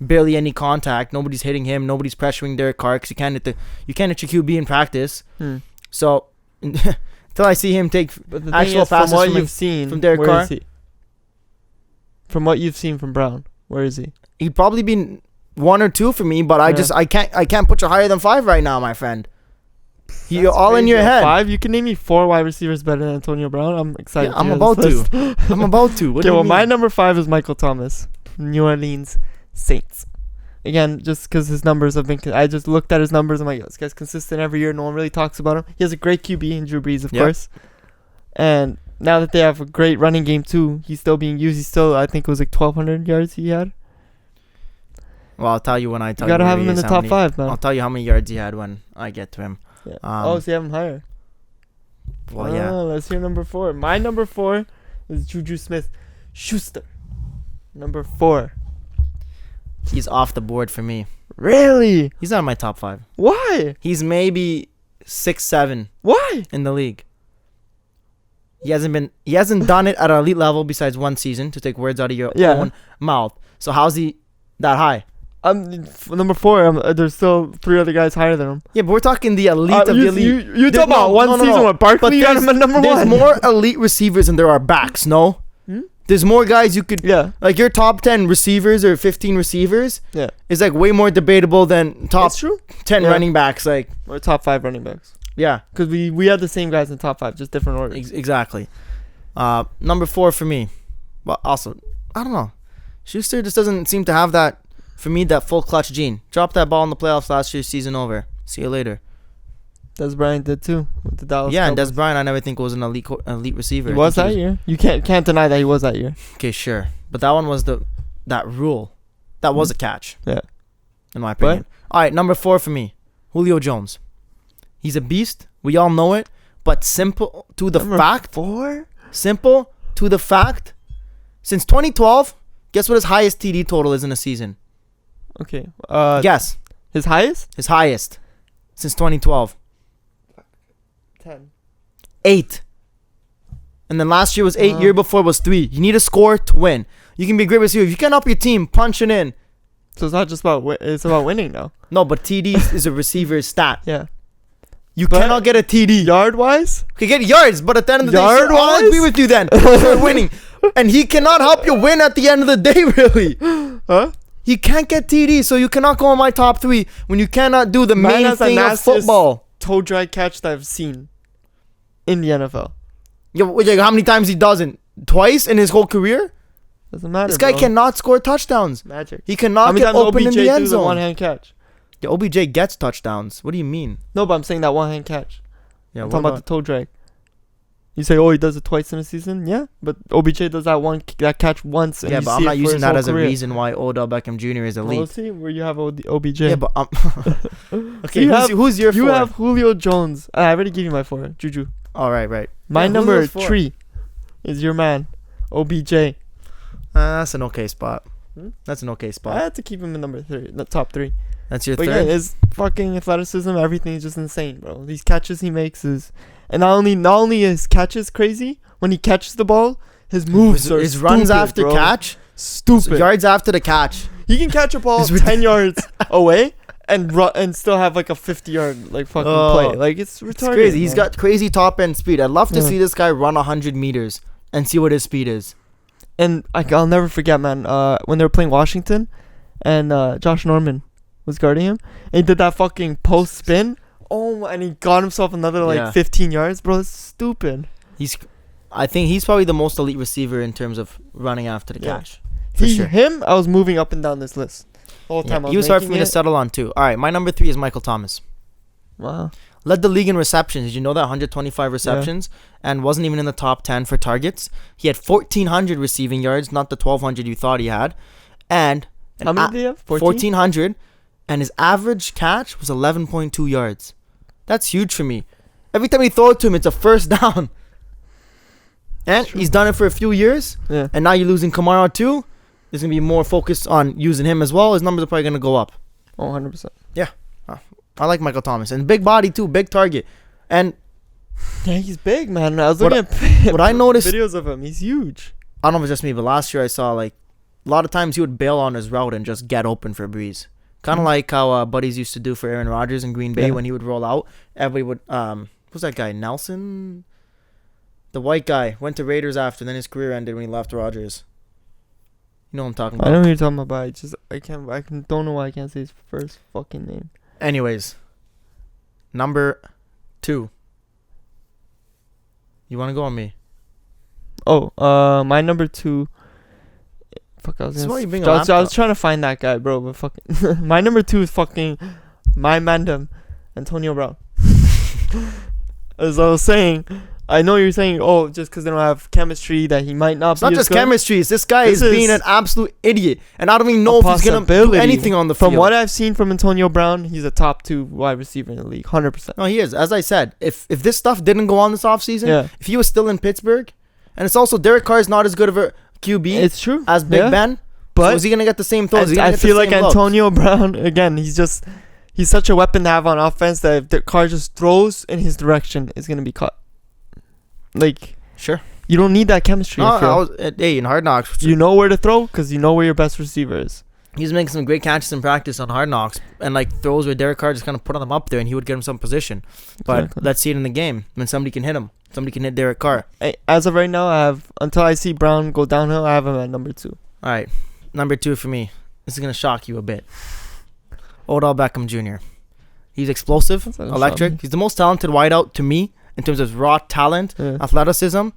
barely any contact. Nobody's hitting him. Nobody's pressuring Derek Carr because you can't hit your QB in practice. So until I see him take But the actual thing is, from passes what from, you've seen, from Derek where Carr, is he? From what you've seen from Brown, where is he? he'd probably be 1 or 2 for me. But I can't put you higher than 5 right now, my friend. You're That's all in crazy. your At head. 5? You can name me 4 wide receivers better than Antonio Brown. I'm excited. Yeah, I'm about to. I'm about to. What Okay, do you well, mean? my number 5 is Michael Thomas, New Orleans Saints. Again, just because his numbers have been... I just looked at his numbers. I'm like, this guy's consistent every year. No one really talks about him. He has a great QB in Drew Brees, of course. And now that they have a great running game, too, he's still being used. He's still, I think it was like 1,200 yards he had. Well, I'll tell you when I tell You you. got to have where him he in the is, top how 5, many, man. I'll tell you how many yards he had when I get to him. Yeah. Um, So you have him higher. Well, yeah. Let's hear number 4. My number 4 is Juju Smith-Schuster. Number 4. He's off the board for me. Really? He's not in my top 5. Why? He's maybe 6, 7 Why? in the league. He hasn't done it at an elite level besides one season, to take words out of your own mouth. So how's he that high? Number 4. There's still 3 other guys higher than him. Yeah, but we're talking the elite of the elite. You talking about one season with Barkley? But You got him at number 1. There's more elite receivers than there are backs, no? There's more guys you could... Yeah. Like, your top 10 receivers or 15 receivers Yeah. is, like, way more debatable than top That's true. 10 running backs. Like, Or top 5 running backs. yeah. Because we had the same guys in top 5, just different orders. Exactly. Number 4 for me. But also, I don't know. Schuster just doesn't seem to have that, for me, that full clutch gene. Dropped that ball in the playoffs last year, season over. See you later. Des Bryant did too with the Dallas Yeah, and Cowboys. Des Bryant, I never think was an elite receiver. He I was think that year. You can't deny that he was that year. Okay, sure. But that one was that rule. That was a catch. Yeah. In my opinion. All right, number 4 for me. Julio Jones. He's a beast. We all know it. But simple to the fact. 4? Simple to the fact. Since 2012, guess what his highest TD total is in a season? Okay. Guess. His highest? His highest. Since 2012. 10. 8. And then last year was 8. Year before was 3. You need a score to win. You can be a great receiver. If you can't help your team, punch it in. So it's not just about it's about winning now. No, but TD is a receiver's stat. Yeah. You cannot get a TD. Yard wise? You can get yards, but at the end of the day, Yard I'll wise? agree with you then. You're winning. And he cannot help you win at the end of the day, really. Huh? He can't get TD, so you cannot go in my top 3 when you cannot do the Man main has the thing of nastiest football. Toe drag catch that I've seen in the NFL. Yeah, how many times he doesn't? Twice in his whole career? Doesn't matter. This guy bro. cannot score touchdowns. Magic. He cannot How many get times open in OBJ the end do the zone. one-hand catch? Yeah, OBJ gets touchdowns. What do you mean? No, but I'm saying that one-hand catch. Yeah, I'm what talking about the toe drag. You say, oh, he does it twice in a season? Yeah, but OBJ does that catch once. And Yeah, you but see I'm not it for using his that whole as a career. reason why Odell Beckham Jr. is Well, elite. see where you have OBJ. Yeah, but okay. You Who's your 4? You have Julio Jones. I already gave you my 4, Juju. All right. My Yeah, number Julio's 4. 3 is your man, OBJ. That's an okay spot. Hmm? That's an okay I spot. had to keep him in number 3, the top 3. That's your But 3rd. yeah, his fucking athleticism, everything is just insane, bro. These catches he makes is, and not only his catches crazy, when he catches the ball, his moves are his stupid, runs after bro. catch, Stupid. yards after the catch. He can catch a ball It's 10 yards away and run and still have like a 50-yard like fucking play. Like it's retarded. It's crazy. He's man. got crazy top end speed. I'd love to Yeah. see this guy run 100 meters and see what his speed is. And I'll never forget, man. When they were playing Washington, and Josh Norman was guarding him, and he did that fucking post spin. Oh, and he got himself another like 15 yards, bro. It's stupid. I think he's probably the most elite receiver in terms of running after the Yeah. catch. For sure. Him, I was moving up and down this list all the Yeah, time. he was hard for me to settle on too. All right, my number 3 is Michael Thomas. Wow. Led the league in receptions. Did you know that? 125 receptions and wasn't even in the top 10 for targets. He had 1,400 receiving yards, not the 1,200 you thought he had. And How many did he have? 1,400. And his average catch was 11.2 yards. That's huge for me. Every time you throw it to him, it's a first down. And he's done it for a few years. Yeah. And now you're losing Kamara too. There's going to be more focus on using him as well. His numbers are probably going to go up. Oh, 100%. I like Michael Thomas. And big body too, big target. And Yeah, he's big, man. I was What looking at what I noticed- videos of him. He's huge. I don't know if it's just me, but last year I saw like a lot of times he would bail on his route and just get open for Breeze. Kind of like how buddies used to do for Aaron Rodgers in Green Bay when he would roll out. Everybody would who's that guy? Nelson, the white guy, went to Raiders after. Then his career ended when he left Rodgers. You know what I'm talking about? I know who you're talking about. Don't know why I can't say his first fucking name. Anyways, number 2. You want to go on me? Oh, my number 2. Fuck, I was This is why you bring a I was laptop. trying to find that guy, bro. But fucking, my number 2 is fucking my mandem, Antonio Brown. As I was saying, I know you're saying, oh, just because they don't have chemistry, that he might not. It's not just chemistry. It's this guy is being an absolute idiot, and I don't even know if he's gonna do anything on the field. From what I've seen from Antonio Brown, he's a top 2 wide receiver in the league, 100%. No, he is. As I said, if this stuff didn't go on this offseason, if he was still in Pittsburgh, and it's also Derek Carr is not as good of a QB. It's true as Big Ben. But so is he gonna get the same throws? I feel like Antonio Brown again. He's such a weapon to have on offense that if the Carr just throws in his direction, it's gonna be caught. Like, sure, you don't need that chemistry. Hey, in Hard Knocks, you know where to throw because you know where your best receiver is. He's making some great catches in practice on Hard Knocks, and like throws where Derek Carr just kind of put them up there, and he would get him some position. But let's see it in the game when somebody can hit him. Somebody can hit Derek Carr. As of right now, I have until I see Brown go downhill. I have him at number 2. All right, number 2 for me. This is gonna shock you a bit. Odell Beckham Jr. He's explosive, electric. He's the most talented wideout to me in terms of raw talent, athleticism.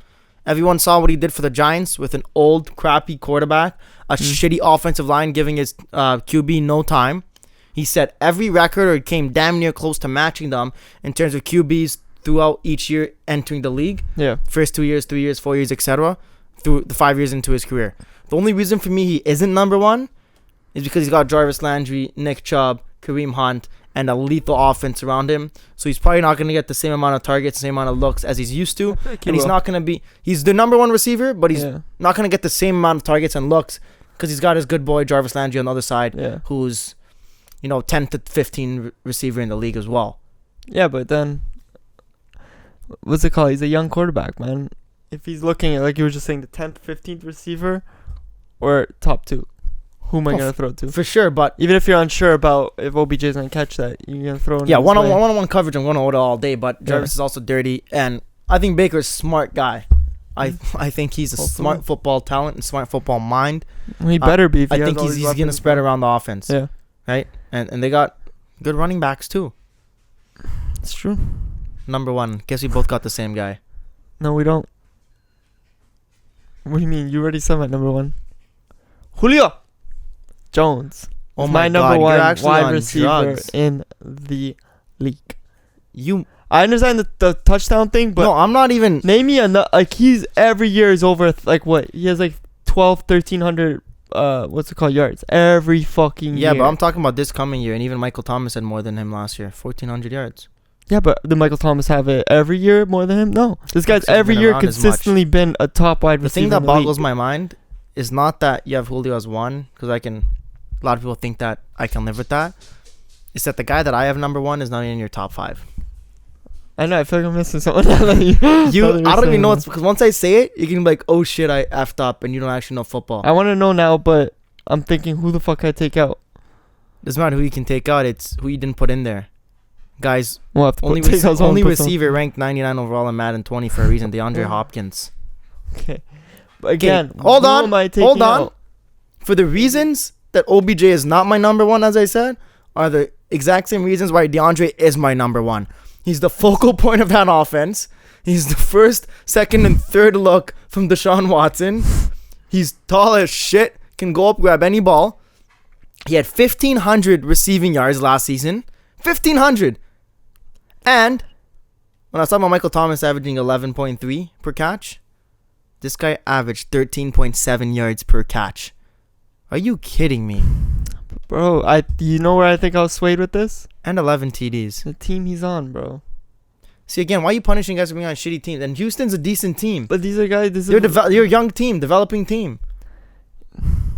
Everyone saw what he did for the Giants with an old, crappy quarterback, a shitty offensive line giving his QB no time. He set every record or came damn near close to matching them in terms of QBs throughout each year entering the league. Yeah. First 2 years, 3 years, 4 years, etc. Through the 5 years into his career. The only reason for me he isn't number 1 is because he's got Jarvis Landry, Nick Chubb, Kareem Hunt, and a lethal offense around him. So he's probably not going to get the same amount of targets, the same amount of looks as he's used to. And he's not going to be... He's the number 1 receiver, but he's not going to get the same amount of targets and looks because he's got his good boy Jarvis Landry on the other side, who's, 10 to 15 receiver in the league as well. Yeah, but then... What's it called? He's a young quarterback, man. If he's looking at, like you were just saying, the 10th, 15th receiver or top 2, who am I going to throw to? For sure, but... Even if you're unsure about if OBJ's going to catch that, you're going to throw in one-on-one coverage, I'm going to order all day, but Jarvis is also dirty, and I think Baker's a smart guy. I think he's a smart football talent and smart football mind. He better be. If I think he's going to spread around the offense. Yeah. Right? And they got good running backs, too. It's true. Number 1. Guess we both got the same guy. No, we don't. What do you mean? You already said my number 1. Julio Jones. Oh my God, number 1 wide wide receiver in the league. I understand the touchdown thing, but no, I'm not even. Name me he's every year is over what? He has 1,300 yards every fucking year. Yeah, but I'm talking about this coming year, and even Michael Thomas had more than him last year, 1,400 yards. Yeah, but did Michael Thomas have it every year more than him? No. This guy's every year consistently been a top wide receiver. The thing that boggles my mind is not that you have Julio as 1, because a lot of people think that I can live with that. It's that the guy that I have number 1 is not in your top 5. I know, I feel like I'm missing someone. I don't even know, because once I say it, you can be like, oh shit, I effed up, and you don't actually know football. I want to know now, but I'm thinking, who the fuck I take out? Doesn't matter who you can take out, it's who you didn't put in there. Guys, only receiver ranked 99 overall in Madden 20 for a reason, DeAndre Hopkins. Okay. But again, hold on. For the reasons that OBJ is not my number 1, as I said, are the exact same reasons why DeAndre is my number 1. He's the focal point of that offense. He's the first, second, and third look from Deshaun Watson. He's tall as shit, can go up, grab any ball. He had 1,500 receiving yards last season. 1,500. And when I was talking about Michael Thomas averaging 11.3 per catch, this guy averaged 13.7 yards per catch. Are you kidding me? Bro, you know where I think I was swayed with this? And 11 TDs. The team he's on, bro. See, again, why are you punishing guys for being on shitty teams? And Houston's a decent team. But these are guys... You're a young team, developing team.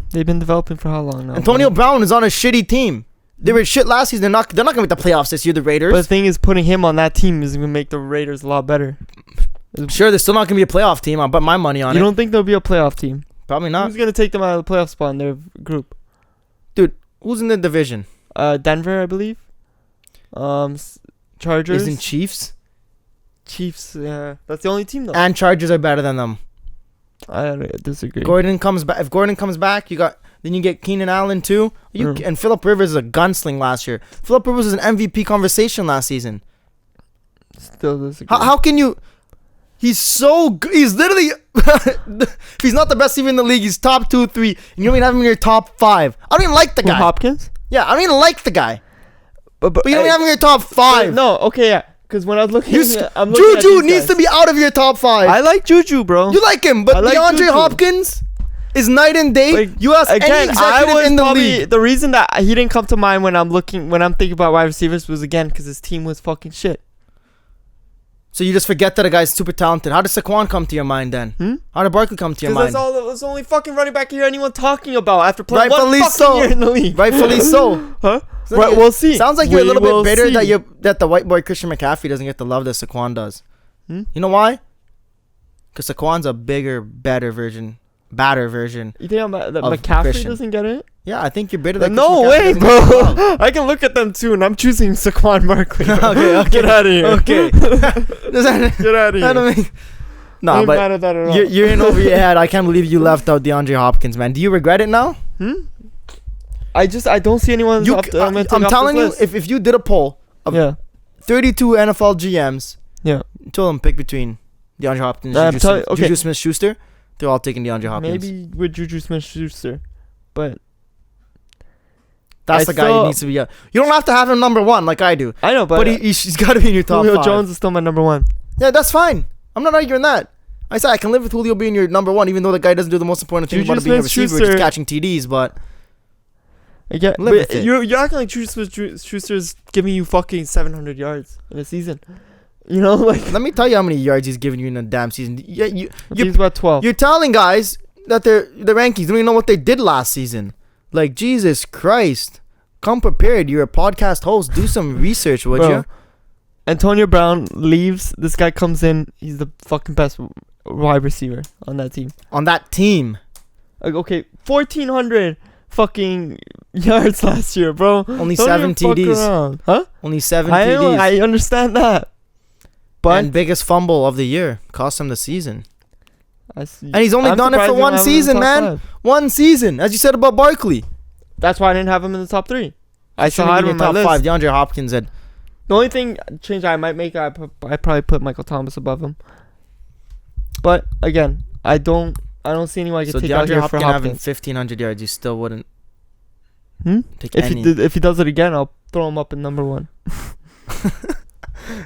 They've been developing for how long now? Antonio Brown is on a shitty team. They were shit last season. They're not gonna make the playoffs this year. The Raiders. But the thing is, putting him on that team is gonna make the Raiders a lot better. Sure, they're still not gonna be a playoff team. I'll bet my money on it. You don't think they'll be a playoff team? Probably not. Who's gonna take them out of the playoff spot in their group? Dude, who's in the division? Denver, I believe. Chargers. Isn't Chiefs? Chiefs, yeah. That's the only team though. And Chargers are better than them. I disagree. Gordon comes back. If Gordon comes back, then you get Keenan Allen too. And Phillip Rivers is a gunsling last year. Phillip Rivers was an MVP conversation last season. Still disagree. How can you? He's so good. He's literally. If he's not the best receiver in the league, he's top 2, 3, and you don't even have him in your top 5. I don't even like the guy. Hopkins? Yeah, I don't even like the guy. But you don't even have him in your top 5. No, okay, yeah. Because when I was looking, I'm looking at Juju these needs guys. to be out of your top 5. I like Juju, bro. You like him, but I like DeAndre Juju. Hopkins is night and day. Like, You ask any again, executive in the league. The reason that he didn't come to mind when I'm thinking about wide receivers was again because his team was fucking shit. So you just forget that a guy's super talented. How did Saquon come to your mind then? How did Barkley come to your mind? Because that's the only fucking running back you hear anyone talking about after playing Rightfully one fucking year in the league. Rightfully so. Huh? So Right, we'll see. Sounds like you're a We little will bit bitter see. that the white boy Christian McCaffrey doesn't get the love that Saquon does. Hmm? You know why? Because Saquon's a bigger, badder version. You think that Of McCaffrey Christian. doesn't get it? Yeah, I think you're bitter that No Christian way, McCaffrey doesn't get the bro. love. I can look at them too, and I'm choosing Saquon Barkley. Okay. Get out of here. Okay. Does that, Get out of I here. don't mean, I no, ain't mad but at that at all. you're in over your head. I can't believe you left out DeAndre Hopkins, man. Do you regret it now? I don't see anyone. I'm telling you, if you did a poll of 32 NFL GMs, told them pick between DeAndre Hopkins and Juju Smith-Schuster, they're all taking DeAndre Hopkins. Maybe with Juju Smith-Schuster, but That's the guy who needs to be. You don't have to have him number 1 like I do. I know, but he's got to be in your top Julio 5. Jones is still my number 1. Yeah, that's fine. I'm not arguing that. I said I can live with Julio being your number 1, even though the guy doesn't do the most important thing Juju about being a receiver, which is Smith-Schuster- catching TDs. But Yeah, Live with it. you're acting like Juju Smith-Schuster is giving you fucking 700 yards in a season. You know, like let me tell you how many yards he's giving you in a damn season. he's about 12. You're telling guys that the rankings don't even know what they did last season. Like, Jesus Christ. Come prepared. You're a podcast host. Do some research, would you? Antonio Brown leaves. This guy comes in. He's the fucking best wide receiver on that team. On that team. Like, okay, 1,400 fucking yards last year, bro. Only Don't 7 even fuck TDs. around. Huh? Only 7 I know, TDs. I understand that. But And biggest fumble of the year. Cost him the season. I see. And he's only I'm done it surprised for you one don't have him in the season, top man. 5. 1 season. As you said about Barkley. That's why I didn't have him in the top 3. I still Shouldn't had be him in on my top list. 5. DeAndre Hopkins had. The only change I might make, I probably put Michael Thomas above him. But again, I don't see anyone I can So take out DeAndre here for Hopkins having Hopkins. 1,500 yards, you still wouldn't take If any. if he does it again, I'll throw him up in number 1.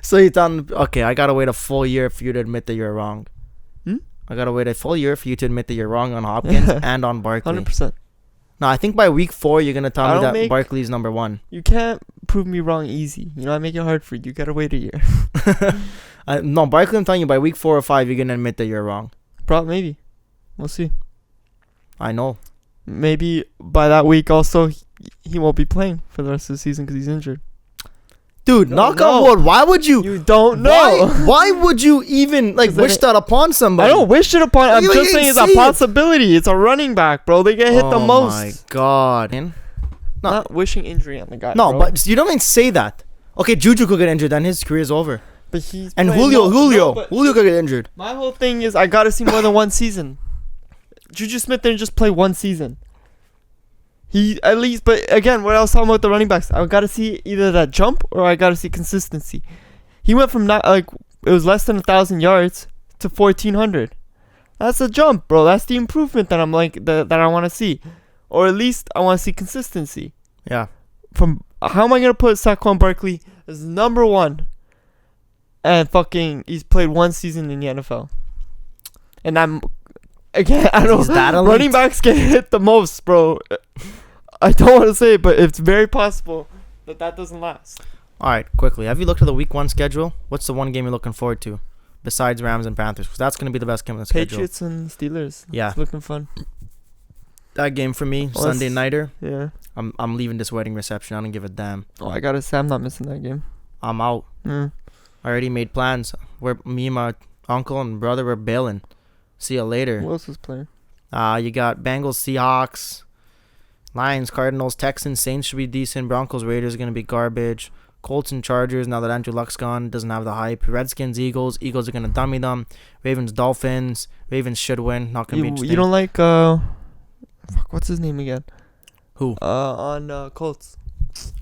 So you done? Okay, I gotta wait a full year for you to admit that you're wrong. Hmm? I gotta wait a full year for you to admit that you're wrong on Hopkins and on Barkley. 100%. No, I think by week 4 you're gonna tell I me don't that Barkley's number 1. You can't prove me wrong easy. You know, I make it hard for you. You gotta wait a year. No, Barkley, I'm telling you, by week 4 or 5 you're gonna admit that you're wrong. Probably, maybe. We'll see. I know. Maybe by that week also he won't be playing for the rest of the season because he's injured. Dude, knock on wood. Why would you? You don't know. Why would you even wish that upon somebody? I don't wish it upon. I'm You just can saying it's a see it. possibility. It's a running back, bro. They get hit the most. Oh my god. Not wishing injury on the guy. No, bro. but you don't even say that. Okay, Juju could get injured, then his career's over. But he's And playing- Julio but could get injured. my whole thing is I gotta see more than one season. Juju Smith didn't just play one season. He at least, but again, what I was talking about the running backs, I gotta see either that jump or I gotta see consistency. He went from it was less than 1,000 yards to 1,400. That's a jump, bro. That's the improvement that I'm that I want to see, or at least I want to see consistency. Yeah. From how am I gonna put Saquon Barkley as number 1? And fucking, he's played one season in the NFL. And I don't. Is that elite? Running backs get hit the most, bro. I don't want to say it, but it's very possible that doesn't last. All right, quickly. Have you looked at the week 1 schedule? What's the one game you're looking forward to besides Rams and Panthers? Because that's going to be the best game on the schedule. Patriots and Steelers. Yeah. It's looking fun. That game for me, Sunday nighter. Yeah. I'm leaving this wedding reception. I don't give a damn. Oh, I gotta say, I'm not missing that game. I'm out. I already made plans. Me and my uncle and brother were bailing. See you later. Who else was playing? You got Bengals, Seahawks, Lions, Cardinals, Texans, Saints should be decent. Broncos, Raiders are gonna be garbage. Colts and Chargers, now that Andrew Luck's gone, doesn't have the hype. Redskins, Eagles are gonna dummy them. Ravens, Dolphins. Ravens should win. Not gonna be interesting. You don't like what's his name again? Who? On Colts.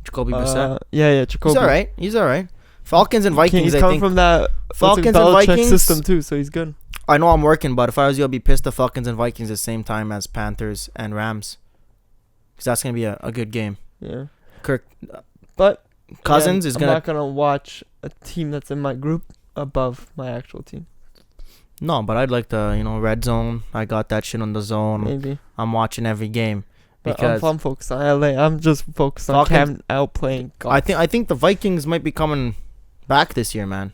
Jacoby Brissett. Yeah, Jacoby. He's all right. Falcons and Vikings. He's I coming think from that Falcons and Belichick Vikings system too, so he's good. I know I'm working, but if I was you, I'd be pissed the Falcons and Vikings at the same time as Panthers and Rams, because that's gonna be a good game. Yeah. But Cousins is I'm gonna. not gonna watch a team that's in my group above my actual team. No, but I'd like the red zone. I got that shit on the zone. Maybe. I'm watching every game. But Because I'm focused on LA. I'm just focused on Cam outplaying Goff. I think the Vikings might be coming back this year, man.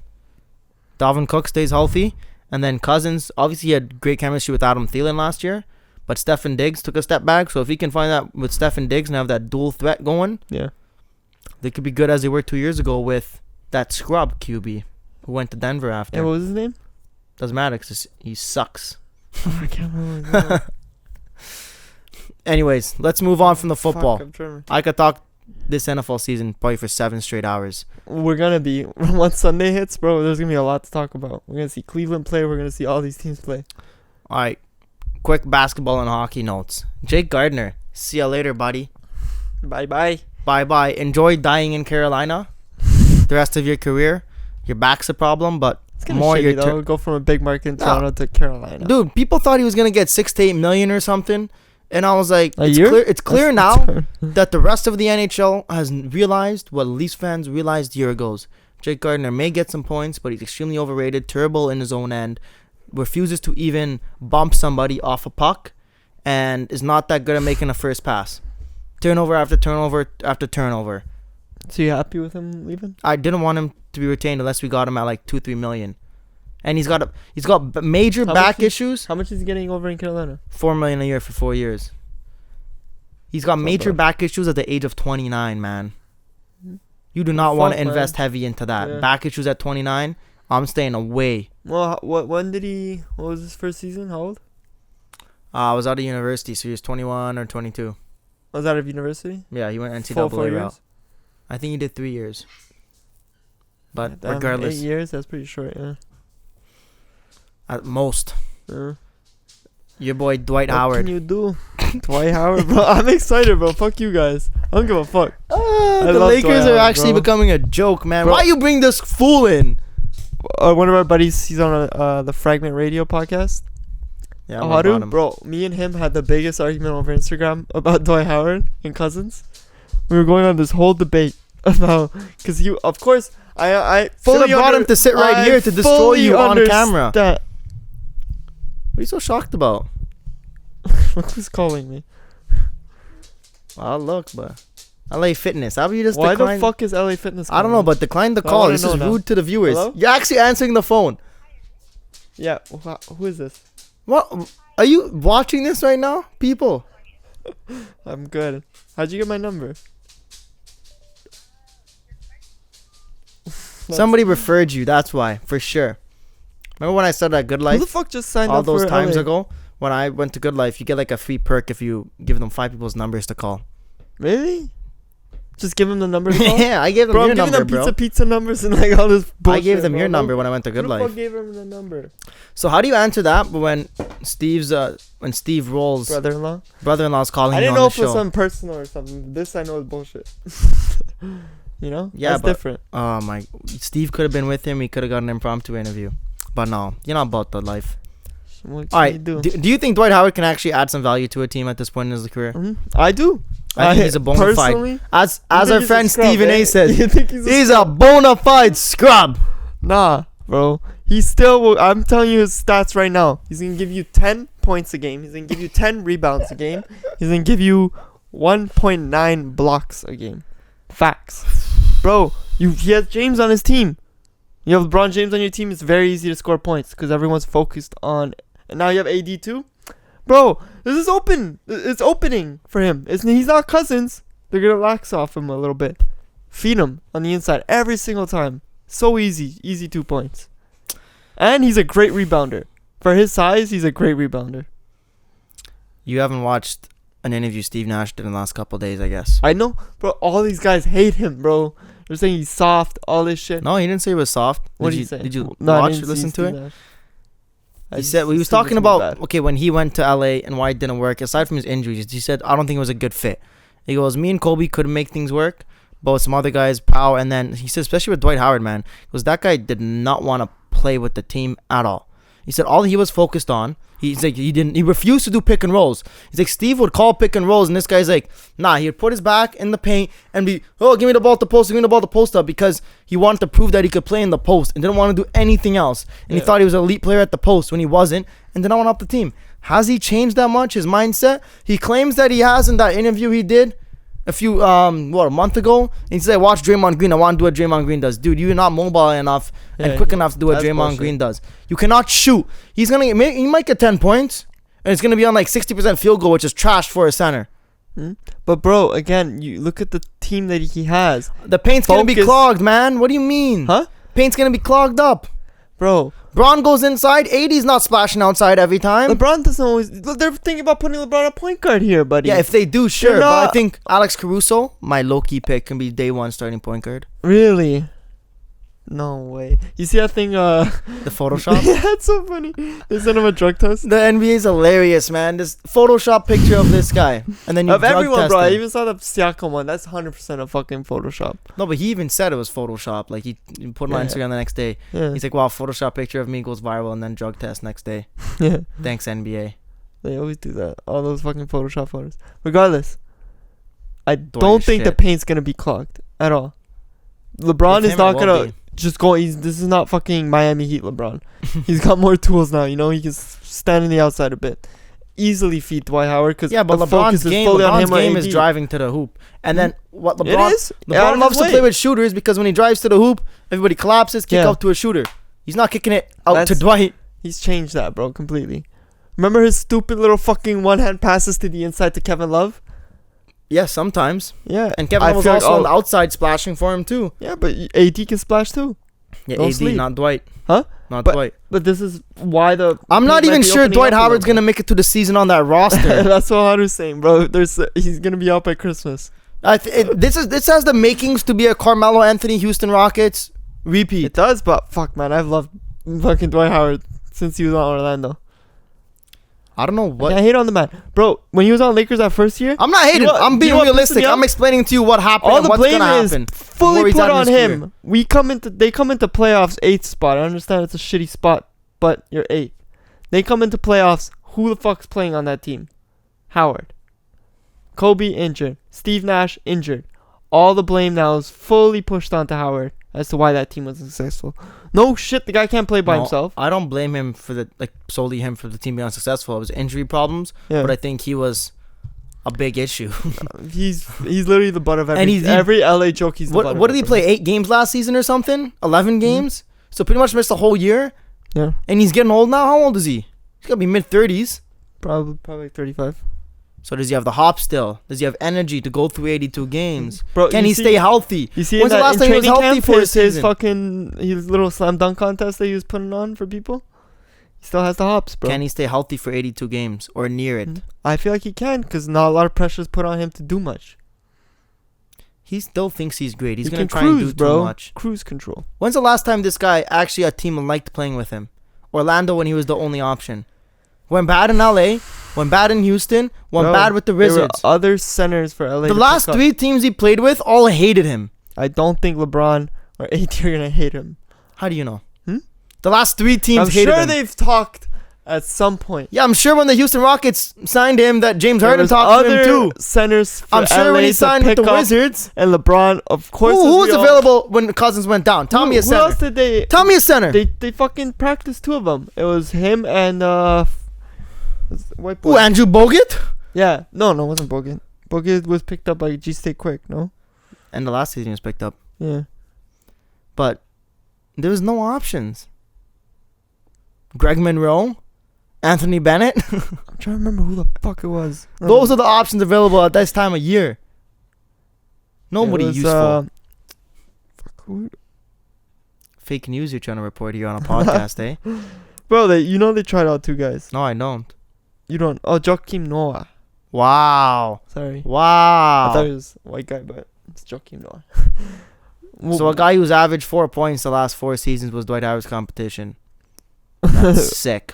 Dalvin Cook stays healthy, and then Cousins obviously he had great chemistry with Adam Thielen last year, but Stefan Diggs took a step back. So if he can find that with Stefan Diggs and have that dual threat going, yeah, they could be good as they were 2 years ago with that scrub QB who went to Denver after. Yeah, what was his name? Doesn't matter because he sucks. I can't remember his name. Anyways, let's move on from the football. Fuck, I could talk this NFL season probably for 7 straight hours. We're gonna be once Sunday hits, bro. There's gonna be a lot to talk about. We're gonna see Cleveland play. We're gonna see all these teams play. All right, quick basketball and hockey notes. Jake Gardiner, see you later, buddy. Bye. Bye. Enjoy dying in Carolina. The rest of your career. Your back's a problem, but It's gonna more shitty, your though. Go from a big market in Toronto to Carolina. Dude, people thought he was gonna get 6 to 8 million or something, and I was like, A year? It's clear now that the rest of the NHL has realized what Leafs fans realized a year ago. Jake Gardiner may get some points, but he's extremely overrated, terrible in his own end, refuses to even bump somebody off a puck, and is not that good at making a first pass. Turnover after turnover after turnover. So you happy with him leaving? I didn't want him to be retained unless we got him at like 2-3 million. And he's got major back issues. How much is he getting over in Carolina? $4 million a year for 4 years. He's got major back issues at the age of 29, man. You do not want to invest heavy into that. Yeah. Back issues at 29, I'm staying away. Well, what was his first season? How old? I was out of university, so he was 21 or 22. Was out of university? Yeah, he went NCAA 4 route. years? I think he did 3 years. But Damn, regardless. 8 years? That's pretty short, yeah. At most. Yeah. Your boy Dwight Howard. What can you do? Dwight Howard, bro. I'm excited, bro. Fuck you guys. I don't give a fuck. The Lakers are actually becoming a joke, man. Bro. Why you bring this fool in? One of our buddies, he's on the Fragment Radio podcast. Yeah, bro. Me and him had the biggest argument over Instagram about Dwight Howard and Cousins. We were going on this whole debate about because he, of course, I fully should have brought him to sit right here to destroy you on camera. What are you so shocked about? Look who's calling me. Well, look, but LA Fitness. How about you just Why decline? the fuck is LA Fitness calling? I don't know, but decline the call. This is rude to the viewers. Hello? You're actually answering the phone. Yeah, who is this? What? Are you watching this right now, people? I'm good. How'd you get my number? Somebody referred you. That's why, for sure. Remember when I started at Good Life? Who the fuck just signed all up those for times LA? ago? When I went to Good Life, you get like a free perk if you give them 5 people's numbers to call. Really? Just give them the number to call? Yeah, I gave them your number, them pizza numbers and like all this bullshit. I gave them your number when I went to Good Life. Who the fuck gave them the number? So how do you answer that when Steve Roll's brother-in-law's calling you on the show? I didn't know if it was something personal or something. This I know is bullshit. You know? Yeah, that's different. Oh my, Steve could have been with him. He could have got an impromptu interview. But no, you're not about the life. What all right, do you think Dwight Howard can actually add some value to a team at this point in his career? Mm-hmm. I do. I think he's a bona fide. As our friend Stephen A says, he's a bona fide scrub. Nah, bro. He's still. I'm telling you his stats right now. He's gonna give you 10 points a game. He's gonna give you 10 rebounds a game. He's gonna give you 1.9 blocks a game. Facts, bro. He has James on his team. You have LeBron James on your team. It's very easy to score points because everyone's focused on. And now you have AD too. Bro, this is open. It's opening for him. He's not Cousins. They're going to lax off him a little bit. Feed him on the inside every single time. So easy. Easy 2 points. And he's a great rebounder. For his size, he's a great rebounder. You haven't watched an interview Steve Nash did in the last couple of days, I guess. I know. Bro, all these guys hate him, bro. They're saying he's soft, all this shit. No, he didn't say he was soft. What did he say? Did you No, watch or listen to it? Nash. He said he was talking about when he went to LA and why it didn't work. Aside from his injuries, he said I don't think it was a good fit. He goes, me and Kobe couldn't make things work, but with some other guys, Powell, and then he said especially with Dwight Howard, man, because that guy did not want to play with the team at all. He said all he was focused on. He's like he refused to do pick and rolls. He's like Steve would call pick and rolls, and this guy's like, nah. He would put his back in the paint and be, oh, give me the ball at the post, give me the ball at the post up, because he wanted to prove that he could play in the post and didn't want to do anything else. And he thought he was an elite player at the post when he wasn't, and did not want up the team. Has he changed that much? His mindset? He claims that he has in that interview he did a month ago. And he said, watch Draymond Green. I want to do what Draymond Green does. Dude, you're not mobile enough and quick enough to do what Draymond bullshit. Green does. You cannot shoot. He might get 10 points, and it's going to be on like 60% field goal, which is trash for a center. But, bro, again, you look at the team that he has. The paint's going to be clogged, man. What do you mean? Huh? Paint's going to be clogged up. Bro. Braun goes inside. AD's not splashing outside every time. LeBron doesn't always... They're thinking about putting LeBron at point guard here, buddy. Yeah, if they do, sure. But I think Alex Caruso, my low-key pick, can be day one starting point guard. Really? No way. You see that thing, The Photoshop? Yeah, it's so funny. They sent him a drug test. The NBA is hilarious, man. This Photoshop picture of this guy. And then you Of drug everyone, test bro. I him. even saw the Siakam one. That's 100% a fucking Photoshop. No, but he even said it was Photoshop. Like, he put it on Instagram the next day. Yeah. He's like, wow, Photoshop picture of me goes viral, and then drug test next day. Yeah. Thanks, NBA. They always do that. All those fucking Photoshop photos. Regardless, I Dwight don't is think the shit. paint's going to be clogged at all. LeBron With is him, not it going won't to just go. This is not fucking Miami Heat LeBron. He's got more tools now. You know, he can stand on the outside a bit. Easily feed Dwight Howard because Yeah, but the LeBron's focus is game, fully on LeBron's him or game is AD. driving to the hoop. And then what It LeBron... is? Out of LeBron loves his to way. play with shooters because when he drives to the hoop, everybody collapses, kick Yeah. out to a shooter. He's not kicking it out to That's- Dwight. He's changed that, bro, completely. Remember his stupid little fucking one-hand passes to the inside to Kevin Love? Yeah, sometimes. Yeah. And Kevin I Love was feel like also on all- the outside splashing for him too. Yeah, but AD can splash too. Yeah, Don't AD, sleep. not Dwight. Huh? Not But- Dwight. But this is why the... I'm not paint might even be sure opening Dwight up a Howard's little going to make it to the season on that bit. roster. That's what Hunter's saying, bro. He's going to be out by Christmas. This has the makings to be a Carmelo Anthony Houston Rockets It repeat. does, but fuck, man. I've loved fucking Dwight Howard since he was on Orlando. I don't know I what. can't hate on the man. Bro, when he was on Lakers that first year, I'm not hating. You know what- I'm you being know what pisses realistic. me off? I'm explaining to you what happened all and the what's blame going to is happen. where fully he's put at in on his him. They come into playoffs 8th spot. I understand it's a shitty spot, but you're 8th. They come into playoffs. Who the fuck's playing on that team? Howard. Kobe injured. Steve Nash injured. All the blame now is fully pushed onto Howard as to why that team was successful. No shit, the guy can't play by No, himself. I don't blame him for solely him for the team being unsuccessful. It was injury problems, Yeah. but I think he was a big issue. He's literally the butt of And every LA joke. He's the butt of what did he it, bro. play? 8 games last season or something? 11 games. So pretty much missed the whole year. Yeah, And he's getting old now. How old is he? He's gotta be mid-30s. probably 35. So does he have the hop still? Does he have energy to go through 82 games? Bro, Can you he see- stay healthy? You see, When's in the last time he was training healthy camp, for a his season? fucking his little slam dunk contest that he was putting on for people? He still has the hops, bro. Can he stay healthy for 82 games or near it? I feel like he can because not a lot of pressure is put on him to do much. He still thinks he's great. He's He gonna can try cruise, and do bro. too much. Cruise control. When's the last time this guy actually a team liked playing with him? Orlando when he was the only option. Went bad in LA, went bad in Houston, went Bro, bad with the There were Wizards. other centers for LA. The to last pick up. 3 teams he played with all hated him. I don't think LeBron or AD are gonna hate him. How do you know? Hmm? The last 3 teams I'm hated sure him. they've talked at some point. Yeah, I'm sure when the Houston Rockets signed him that James There Harden was talked to him other too. centers for I'm sure LA when he to signed with pick the up, Wizards. and LeBron, of course. Who was available when Cousins went down? Tell me a Who else center. did they? Tell me a center. They fucking practiced 2 of them. It was him and white boy. Who, Andrew Bogut? Yeah, no, it wasn't Bogut. Bogut was picked up by G State Quick. No. And the last season he was picked up. Yeah. But there was no options. Greg Monroe, Anthony Bennett. I'm trying to remember who the fuck it was. Those are the options available at this time of year. Nobody It was, useful. Fuck, who? Fake news you're trying to report here on a podcast, eh? Bro, they tried out 2 guys. No, I don't. You don't. Oh, Joakim Noah. Wow. Sorry. Wow. I thought he was a white guy, but it's Joakim Noah. So a guy who's averaged 4 points the last 4 seasons was Dwight Howard's competition. That's sick.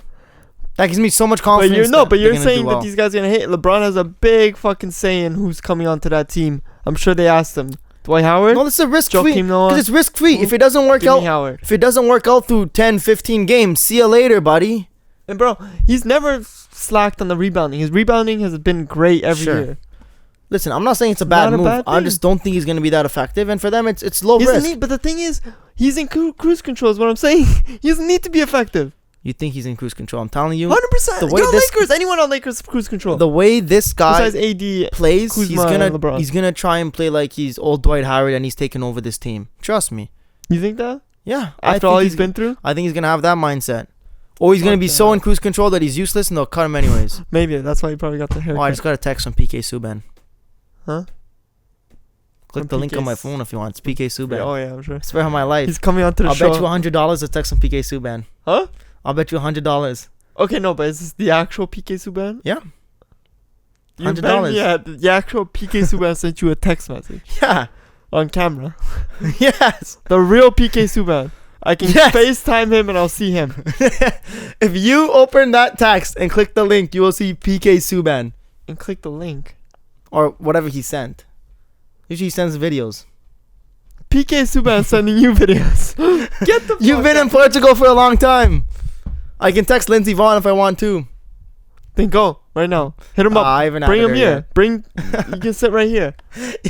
That gives me so much confidence. But you're saying that these guys are gonna hit. LeBron has a big fucking say in who's coming onto that team. I'm sure they asked him. Dwight Howard? No, this is a risk-free. Joakim Noah? Because it's risk-free. If it doesn't work Give me out, Howard. if it doesn't work out through 10, 15 games, see you later, buddy. And bro, he's never slacked on the rebounding. His rebounding has been great every year. Listen, I'm not saying it's a bad Not a move. bad I thing. just don't think he's going to be that effective. And for them, it's low He doesn't risk. need, but the thing is, he's in cruise control is what I'm saying. He doesn't need to be effective. You think he's in cruise control? I'm telling you. 100%. The way Get on this- Lakers. Anyone on Lakers cruise control. The way this guy Besides AD. plays, Kuzma and LeBron. he's gonna try and play like he's old Dwight Howard and he's taking over this team. Trust me. You think that? Yeah. After all he's been through? I think he's gonna have that mindset. Or he's gonna be so in cruise control that he's useless and they'll cut him anyways. Maybe. That's why he probably got the haircut. Oh, I just got a text from PK Subban. Huh? Click From the link on my PK phone if you want. It's PK Subban. Oh, yeah, I'm sure. I swear on my life. He's coming onto the I'll show. bet you $100 to text from PK Subban. Huh? I'll bet you $100. Okay, no, but is this the actual PK Subban? Yeah. You $100. bet me the actual PK Subban sent you a text message Yeah. on camera. Yes. The real PK Subban. I can Yes. FaceTime him and I'll see him. If you open that text and click the link, you will see PK Subban. And click the link. Or whatever he sent. Usually he sends videos. PK Subban sending you videos. Get the You've fuck been out. in Portugal for a long time. I can text Lindsey Vaughn if I want to. Then go right now. Hit him up. I haven't Bring added him her here. yet. Bring. You can sit right here.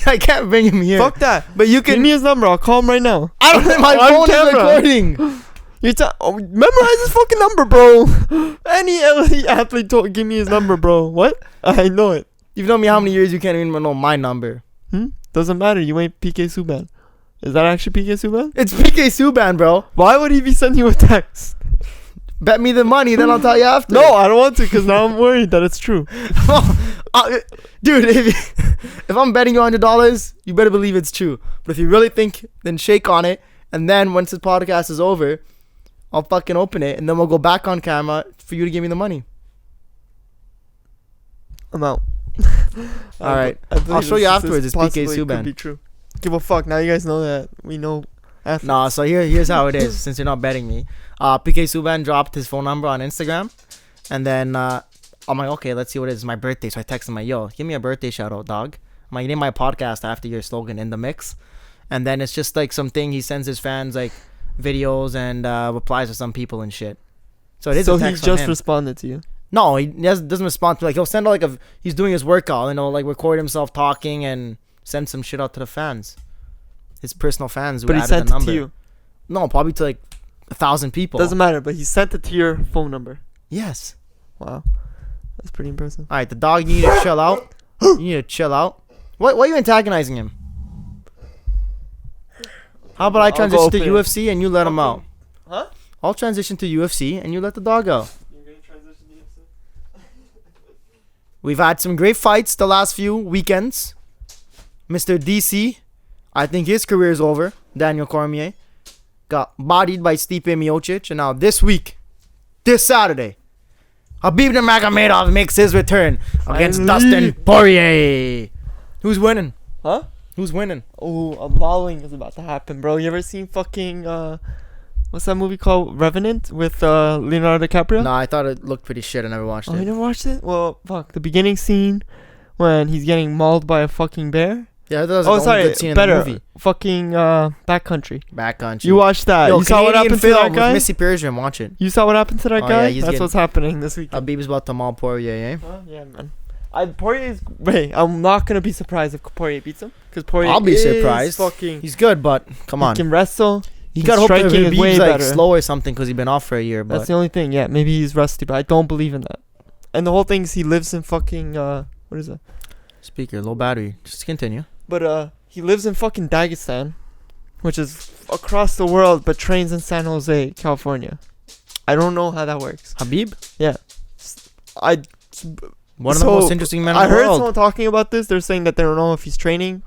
I can't bring him here. Fuck that. But you Give can. me his number. I'll call him right now. I don't think my On phone is camera. recording. Memorize his fucking number, bro. Any elite athlete give me his number, bro. What? I know it. You've known me how many years you can't even know my number. Doesn't matter. You ain't PK Subban. Is that actually PK Subban? It's PK Subban, bro. Why would he be sending you a text? Bet me the money, then I'll tell you after. No, I don't want to because now I'm worried that it's true. Dude, if I'm betting you $100, you better believe it's true. But if you really think, then shake on it. And then once this podcast is over, I'll fucking open it. And then we'll go back on camera for you to give me the money. I'm out. All right. I believe I'll show you this afterwards. It's PK possibly could Subban. be true. Give a fuck. Now you guys know that we know athletes. Nah, so here's how it is. Since you're not betting me, PK Subban dropped his phone number on Instagram, and then I'm like, okay, let's see what it is. It's my birthday, so I text him like, yo, give me a birthday shout out, dog. I'm like, name my podcast after your slogan, In the Mix. And then it's just like something he sends his fans like videos and replies to some people and shit. So it is So a he text from just him. responded to you. No, he doesn't respond to, like, he'll send out like he's doing his workout and he'll like record himself talking and send some shit out to the fans, his personal fans who But he added sent the it number. to you. No, probably to like 1,000 people. Doesn't matter, but he sent it to your phone number. Yes. Wow. That's pretty impressive. All right, the dog, you need to chill out. You need to chill out. Why are you antagonizing him? How about I I'll go transition to open it. UFC and you let him out? Huh? I'll transition to UFC and you let the dog out. You're gonna transition to UFC? We've had some great fights the last few weekends. Mr. DC, I think his career is over. Daniel Cormier got bodied by Stipe Miocic, and now this week, this Saturday, Khabib Nurmagomedov makes his return against Finally. Dustin Poirier. Who's winning? Huh? Who's winning? Oh, a mauling is about to happen, bro. You ever seen fucking what's that movie called? Revenant with Leonardo DiCaprio? No, I thought it looked pretty shit. I never watched Oh, you it. never watched it? Well, fuck. The beginning scene when he's getting mauled by a fucking bear. Yeah, that was Oh, the only sorry. good scene in Better. the movie. Fucking Backcountry. Backcountry. You watched that? Yo, You saw what Canadian happened to film that with guy? Missy Persian. Watch it. You saw what happened to that Oh, guy? yeah, he's That's getting- what's happening this weekend. Khabib's about to maul Poirier, eh? Yeah, man. Poirier's great. I'm not gonna be surprised if Poirier beats him because Poirier I'll be is surprised. fucking. He's good, but come He on. can wrestle. You his gotta hope that striking is way Khabib's like better. slow or something because he's been off for a year. That's But the only thing. Yeah, maybe he's rusty, but I don't believe in that. And the whole thing is he lives in fucking what is it? speaker, low battery. Just continue. But he lives in fucking Dagestan, which is across the world, but trains in San Jose, California. I don't know how that works. Khabib? Yeah. One of the most interesting men in I the heard world. someone talking about this. They're saying that they don't know if he's training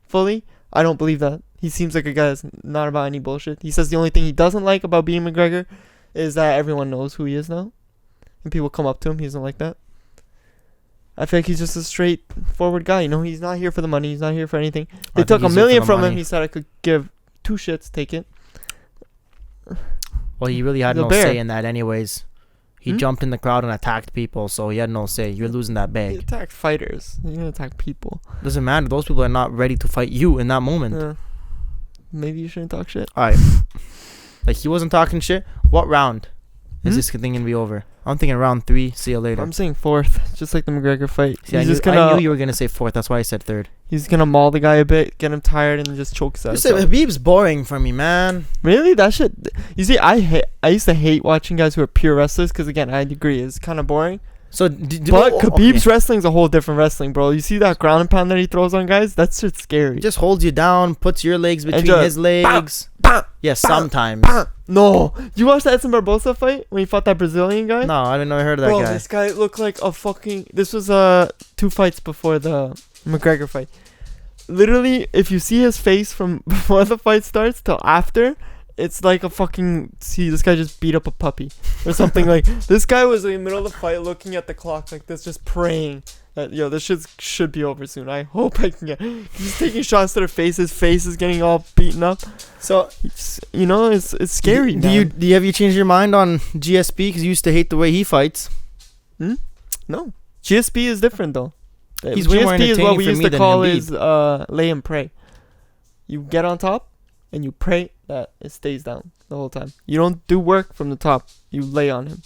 fully. I don't believe that. He seems like a guy that's not about any bullshit. He says the only thing he doesn't like about being McGregor is that everyone knows who he is now. And people come up to him. He doesn't like that. I feel like he's just a straightforward guy. You know, he's not here for the money. He's not here for anything. They took $1 million from him. He said I could give 2 shits. Take it. Well, he really had He's a no bear. say in that anyways. He jumped in the crowd and attacked people, so he had no say. You're losing that He bag. attacked fighters. He didn't attack people. Doesn't matter. Those people are not ready to fight you in that moment. Yeah. Maybe you shouldn't talk shit. All right. Like, he wasn't talking shit. What round is Hmm? this thing going to be over? I'm thinking round 3. See you later. I'm saying 4th, just like the McGregor fight. See, He's I knew you were going to say 4th. That's why I said 3rd. He's gonna maul the guy a bit, get him tired, and just choke his ass out. Habib's boring for me, man. Really, that shit. You see, I used to hate watching guys who are pure wrestlers because again, I agree, it's kind of boring. So, But Khabib's wrestling's a whole different wrestling, bro. You see that ground and pound that he throws on guys? That shit's scary. He just holds you down, puts your legs between just his legs. Bam, Yes, bam, sometimes. bam. No, you watched the Edson Barbosa fight when he fought that Brazilian guy? No, I didn't know I heard of that Bro, guy. this guy looked like a fucking. This was 2 fights before the McGregor fight. Literally, if you see his face from before the fight starts till after, it's like a fucking. See, this guy just beat up a puppy or something. Like, this guy was in the middle of the fight looking at the clock like this, just praying that, yo, this shit should be over soon. I hope I can get. He's taking shots to their face. His face is getting all beaten up. So, You know, it's scary. do you have you changed your mind on GSP because you used to hate the way he fights? No. GSP is different though. He's way more GSP is what entertaining we for used me to than call Habib. is lay and pray. You get on top and you pray that it stays down the whole time. You don't do work from the top. You lay on him.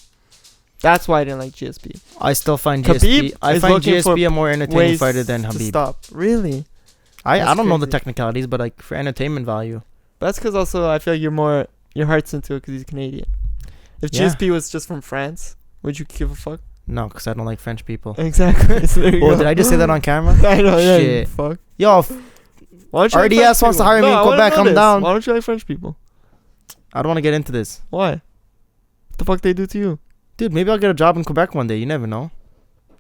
That's why I didn't like GSP. I still find Khabib GSP. I is find looking for GSP a more entertaining Ways fighter than to Habib. stop. Really? I That's don't know the crazy. technicalities, but like for entertainment value. But that's because also I feel like your heart's into it because he's Canadian. If Yeah. GSP was just from France, would you give a fuck? No, because I don't like French people. Exactly. So there you Oh, go. did I just say that on camera? I know. Yeah. you Shit. Fuck. Yo, Why don't you like RDS French wants to people? hire me in I wanna Quebec, know come this. down. Why don't you like French people? I don't want to get into this. Why? What the fuck they do to you? Dude, maybe I'll get a job in Quebec one day. You never know.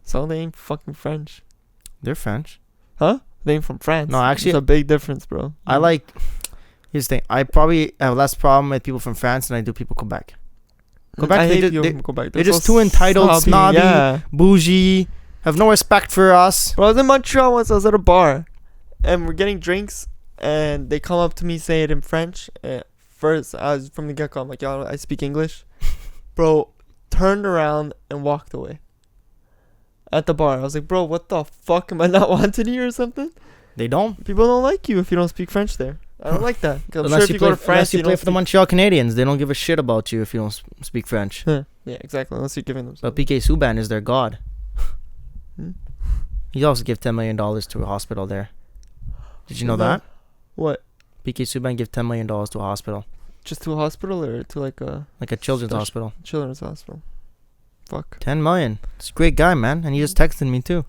So they ain't fucking French. They're French. Huh? They ain't from France. No, actually- There's a big difference, bro. I like. Here's the thing. I probably have less problem with people from France than I do people Quebec. Quebec, I they hate ju- people they- from Quebec. they're just too entitled, snobby. Yeah. Bougie, have no respect for us. Bro, I was in Montreal once. I was at a bar, and we're getting drinks, and they come up to me, say it in French. First, I was from the get-go. I'm like, yo, I speak English. Bro, turned around and walked away. At the bar, I was like, bro, what the fuck? Am I not wanted here or something? They don't. People don't like you if you don't speak French there. I don't like that. 'Cause I'm Unless sure if you you play, go to France, unless you play don't for the Montreal Canadiens, they don't give a shit about you if you don't speak French. Yeah, exactly. Unless you're giving them But something. PK Subban is their god. Hmm? He also give $10 million to a hospital there. Did you know that? What? PK Subban give $10 million to a hospital, Just to a hospital or to like a like a children's There's- hospital. children's hospital? Fuck. 10 million. It's a great guy, man, and he just texted me too.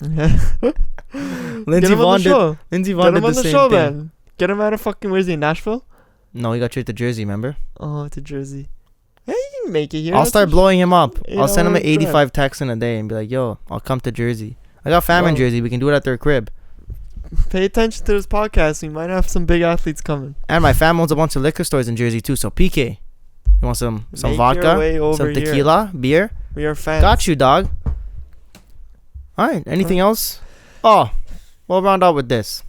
Yeah. Lindsey Vonn did. Lindsey Get Vonn him did on the the same show, thing. man. Get him out of fucking, where's he, Nashville? No, he got traded to Jersey. Remember? Oh, to Jersey. Yeah, you can make it here. I'll That's start a- blowing him up. You I'll send him know, an 85 texts in a day and be like, "Yo, I'll come to Jersey. I got fam in Bro. Jersey. We can do it at their crib." Pay attention to this podcast. We might have some big athletes coming. And my fam owns a bunch of liquor stores in Jersey too. So PK, you want some Make your vodka, way over some here. tequila, beer? We are fans. Got you, dog. All right. Anything else? Oh, we'll round out with this.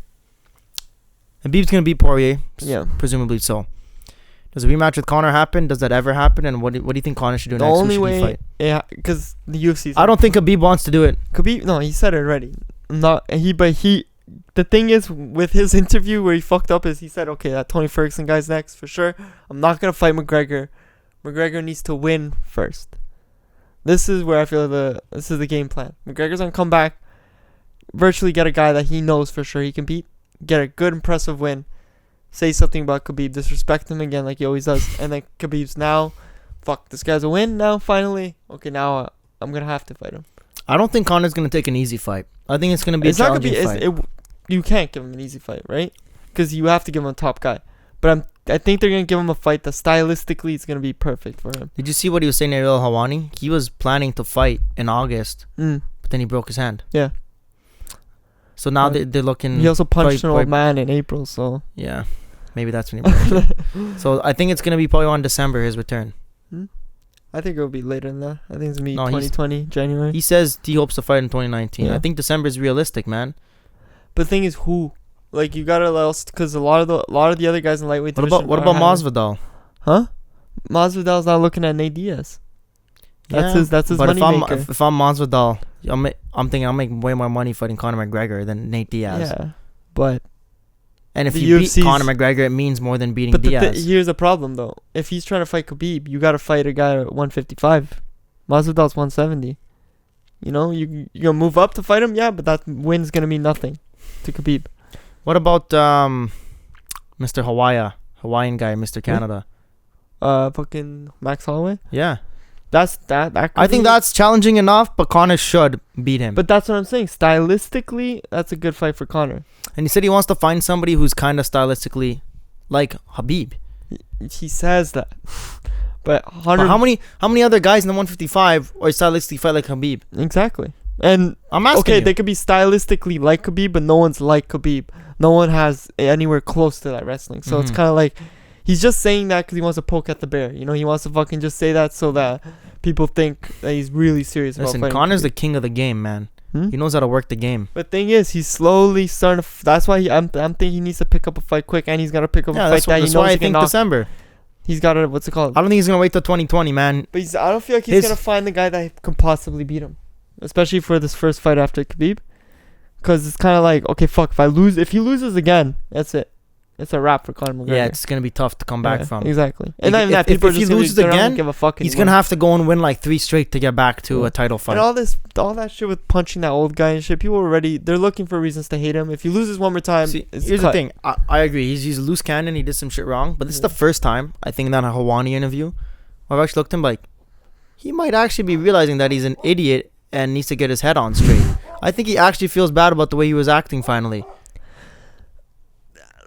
Habib's gonna beat Poirier. Yeah. Presumably so. Does a rematch with Conor happen? Does that ever happen? And what do you think Conor should do The next? Who only should he way, fight? yeah, because the UFC. I don't think Habib wants to do it. Khabib. No, he said it already. Not he, but he. The thing is, with his interview where he fucked up, is he said, okay, that Tony Ferguson guy's next for sure. I'm not gonna fight McGregor. McGregor needs to win first. This is where I feel this is the game plan. McGregor's gonna come back, virtually get a guy that he knows for sure he can beat, get a good impressive win, say something about Khabib, disrespect him again like he always does, and then Khabib's now, fuck, this guy's a win now finally. Okay, now I'm gonna have to fight him. I don't think Conor's gonna take an easy fight. I think it's gonna be a challenging fight. You can't give him an easy fight, right? Because you have to give him a top guy. But think they're gonna give him a fight that stylistically is gonna be perfect for him. Did you see what he was saying to Ariel Hawani? He was planning to fight in August, but then he broke his hand. Yeah. So now they're looking. He also punched an old man in April, so yeah, maybe that's when he broke it. So I think it's gonna be probably on December his return. I think it'll be later than that. I think it's gonna be 2020 January. He says he hopes to fight in 2019. Yeah. I think December is realistic, man. But the thing is, who? Like, you gotta else because a lot of the other guys in lightweight division. What about Masvidal? Huh? Masvidal's not looking at Nate Diaz. That's his money maker. If I'm Masvidal, I'm thinking I'll make way more money fighting Conor McGregor than Nate Diaz. Yeah, but and if you beat Conor McGregor, it means more than beating Diaz. Here's the problem though: if he's trying to fight Khabib, you gotta fight a guy at 155. Masvidal's 170. You know, you're gonna move up to fight him, yeah, but that win's gonna mean nothing to Khabib. What about Mr. Hawaiian guy, Mr. Canada? Fucking Max Holloway. Yeah. That I think that's challenging enough, but Conor should beat him. But that's what I'm saying. Stylistically, that's a good fight for Conor. And he said he wants to find somebody who's kind of stylistically like Khabib. He says that. But how many other guys in the 155 are stylistically fight like Khabib? Exactly. And I'm asking you. They could be stylistically like Khabib, but no one's like Khabib. No one has anywhere close to that wrestling. So it's kind of like he's just saying that because he wants to poke at the bear. You know, he wants to fucking just say that so that people think that he's really serious about fighting. Listen, Conor's the king of the game, man. He knows how to work the game. But thing is, he's slowly starting to... that's why I'm thinking he needs to pick up a fight quick, and he's got to pick up a fight that he knows why he I can think knock. December. He's got to... what's it called? I don't think he's going to wait till 2020, man. But I don't feel like he's going to find the guy that can possibly beat him. Especially for this first fight after Khabib. Because it's kind of like, okay, fuck, if he loses again, that's it. It's a wrap for Conor McGregor. Yeah, it's going to be tough to come back from. Exactly. And if he loses again, give a fuck he's going to have to go and win like 3 straight to get back to a title fight. And all that shit with punching that old guy and shit, people they're looking for reasons to hate him. If he loses one more time, here's the thing. I agree. He's a loose cannon. He did some shit wrong. But this is the first time, I think, in that Hawani interview, where I've actually looked at him like, he might actually be realizing that he's an idiot and needs to get his head on straight. I think he actually feels bad about the way he was acting finally.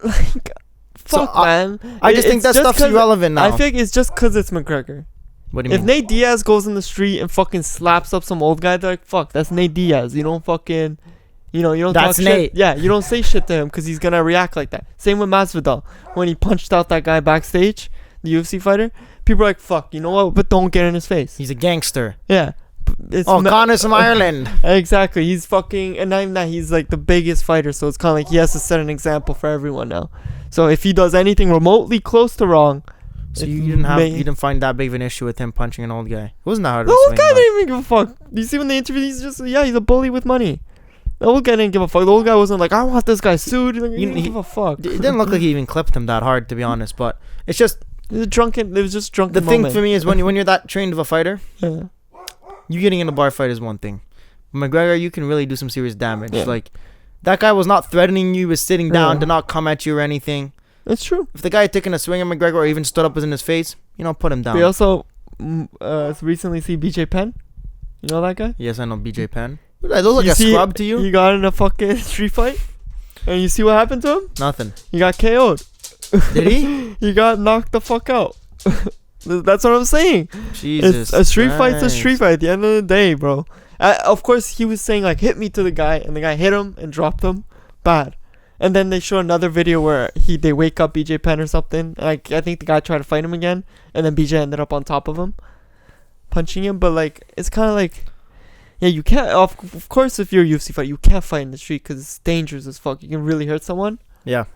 Like... Fuck, man. I just think that stuff's irrelevant now. I think it's just because it's McGregor. What do you mean? If Nate Diaz goes in the street and fucking slaps up some old guy, they're like, fuck, that's Nate Diaz. You don't fucking... you don't that's talk Nate. shit. Yeah, you don't say shit to him because he's going to react like that. Same with Masvidal. When he punched out that guy backstage, the UFC fighter, people are like, fuck, you know what? But don't get in his face. He's a gangster. Yeah. Connor's from Ireland. Exactly. He's fucking... and not even that, he's like the biggest fighter, so it's kind of like he has to set an example for everyone now. So if he does anything remotely close to wrong... So you didn't find that big of an issue with him punching an old guy? It wasn't that hard the old guy didn't even give a fuck. You see when they interviewed, he's just... yeah, he's a bully with money. The old guy didn't give a fuck. The old guy wasn't like, I want this guy sued. He didn't give a fuck. It didn't look like he even clipped him that hard, to be honest, but it's just... It was just drunken The moment. thing for me is when you're that trained of a fighter... Yeah. You getting in a bar fight is one thing. McGregor, you can really do some serious damage. Yeah. Like, that guy was not threatening you. He was sitting down, did not come at you or anything. That's true. If the guy had taken a swing at McGregor or even stood up in his face, put him down. We also recently see BJ Penn. You know that guy? Yes, I know BJ Penn. Does look like a scrub to you? He got in a fucking street fight. And you see what happened to him? Nothing. He got KO'd. Did he? He got knocked the fuck out. That's what I'm saying. Jesus. A street fight's a street fight at the end of the day, bro. Of course, he was saying, like, hit me to the guy, and the guy hit him and dropped him. Bad. And then they show another video where they wake up BJ Penn or something. And I think the guy tried to fight him again, and then BJ ended up on top of him, punching him. But, like, it's kind of like, yeah, you can't, of course, if you're a UFC fighter, you can't fight in the street because it's dangerous as fuck. You can really hurt someone. Yeah.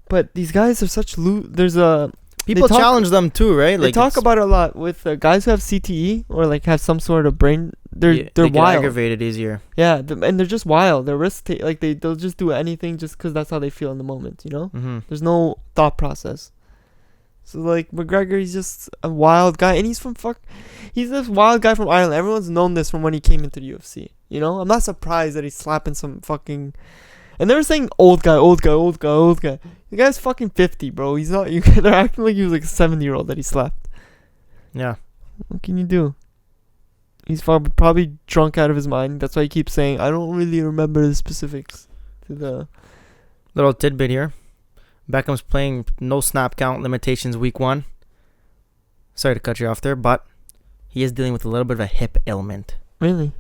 But these guys are such people challenge them too, right? They talk about it a lot with guys who have CTE or like have some sort of brain. They're get wild. Aggravated easier. Yeah, and they're just wild. They're they'll just do anything just because that's how they feel in the moment. You know, There's no thought process. So like McGregor, he's just a wild guy, and he's this wild guy from Ireland. Everyone's known this from when he came into the UFC. You know, I'm not surprised that he's slapping some fucking. And they were saying old guy. The guy's fucking 50, bro. He's not. They're acting like he was like a 70-year-old that he slapped. Yeah. What can you do? He's probably drunk out of his mind. That's why he keeps saying, I don't really remember the specifics to the... Little tidbit here. Beckham's playing no snap count limitations week 1. Sorry to cut you off there, but he is dealing with a little bit of a hip ailment. Really?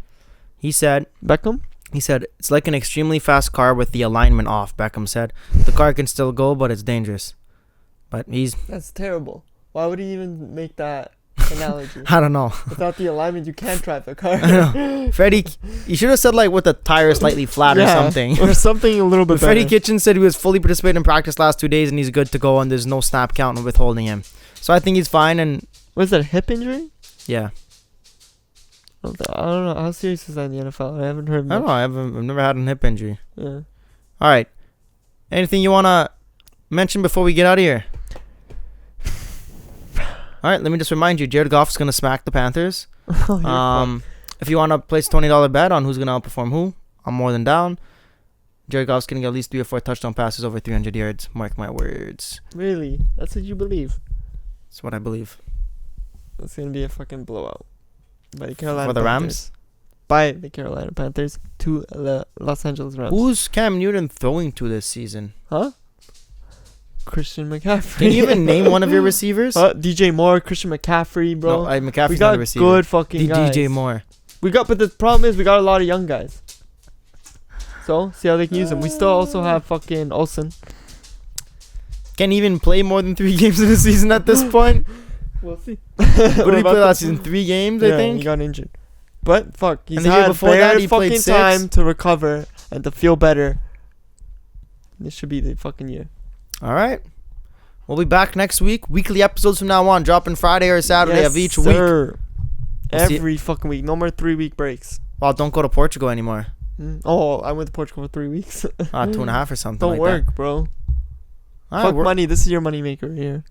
He said, Beckham? He said, it's like an extremely fast car with the alignment off, Beckham said. The car can still go, but it's dangerous. But That's terrible. Why would he even make that analogy? I don't know. Without the alignment, you can't drive the car. I know. Freddie, you should have said like with the tire slightly flat or something. Or something a little bit better. Freddie Kitchen said he was fully participating in practice last 2 days and he's good to go and there's no snap count withholding him. So I think he's fine and... Was that a hip injury? Yeah. I don't know. How serious is that in the NFL? I haven't heard much. I don't know. I've never had a hip injury. Yeah. All right. Anything you want to mention before we get out of here? All right. Let me just remind you, Jared Goff is going to smack the Panthers. If you want to place a $20 bet on who's going to outperform who, I'm more than down. Jared Goff's going to get at least 3 or 4 touchdown passes over 300 yards. Mark my words. Really? That's what you believe? That's what I believe. It's going to be a fucking blowout. By the Carolina For the Panthers. Rams? By the Carolina Panthers to the Los Angeles Rams. Who's Cam Newton throwing to this season? Huh? Christian McCaffrey. Can you even name one of your receivers? DJ Moore, Christian McCaffrey, bro. No, McCaffrey's we got not a receiver. good fucking guys. DJ Moore. But the problem is we got a lot of young guys. So, see how they can use them. We still also have fucking Olsen. Can't even play more than 3 games in a season at this point. We'll see. What did he play last season? 3 games, I think? He got injured. But, fuck, he's And the year had before that, bare he played fucking 6. time to recover and to feel better. This should be the fucking year. All right. We'll be back next week. Weekly episodes from now on, dropping Friday or Saturday of each week. We'll Every fucking week. No more 3-week breaks. Well, don't go to Portugal anymore. Oh, I went to Portugal for 3 weeks. 2.5 or something Don't like work, that. bro. All right, Fuck money. This is your money maker here.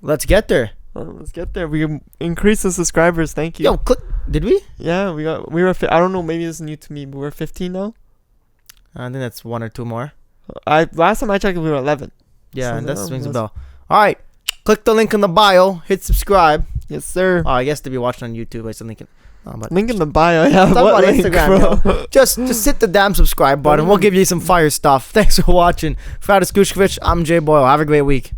Let's get there. Let's get there. We increase the subscribers. Thank you. Yo, click. Did we? Yeah, we were. I don't know. Maybe this is new to me, but we're 15 now. I think that's 1 or 2 more. Last time I checked, we were 11. Yeah, So and that no, swings a bell. All right. Click the link in the bio. Hit subscribe. Yes, sir. Oh, I guess to be watching on YouTube, I still link it. But Link in the bio. Yeah. talk What about link, Instagram, bro? yo. Just hit the damn subscribe button. We'll give you some fire stuff. Thanks for watching. For Skushkovich, I'm Jay Boyle. Have a great week.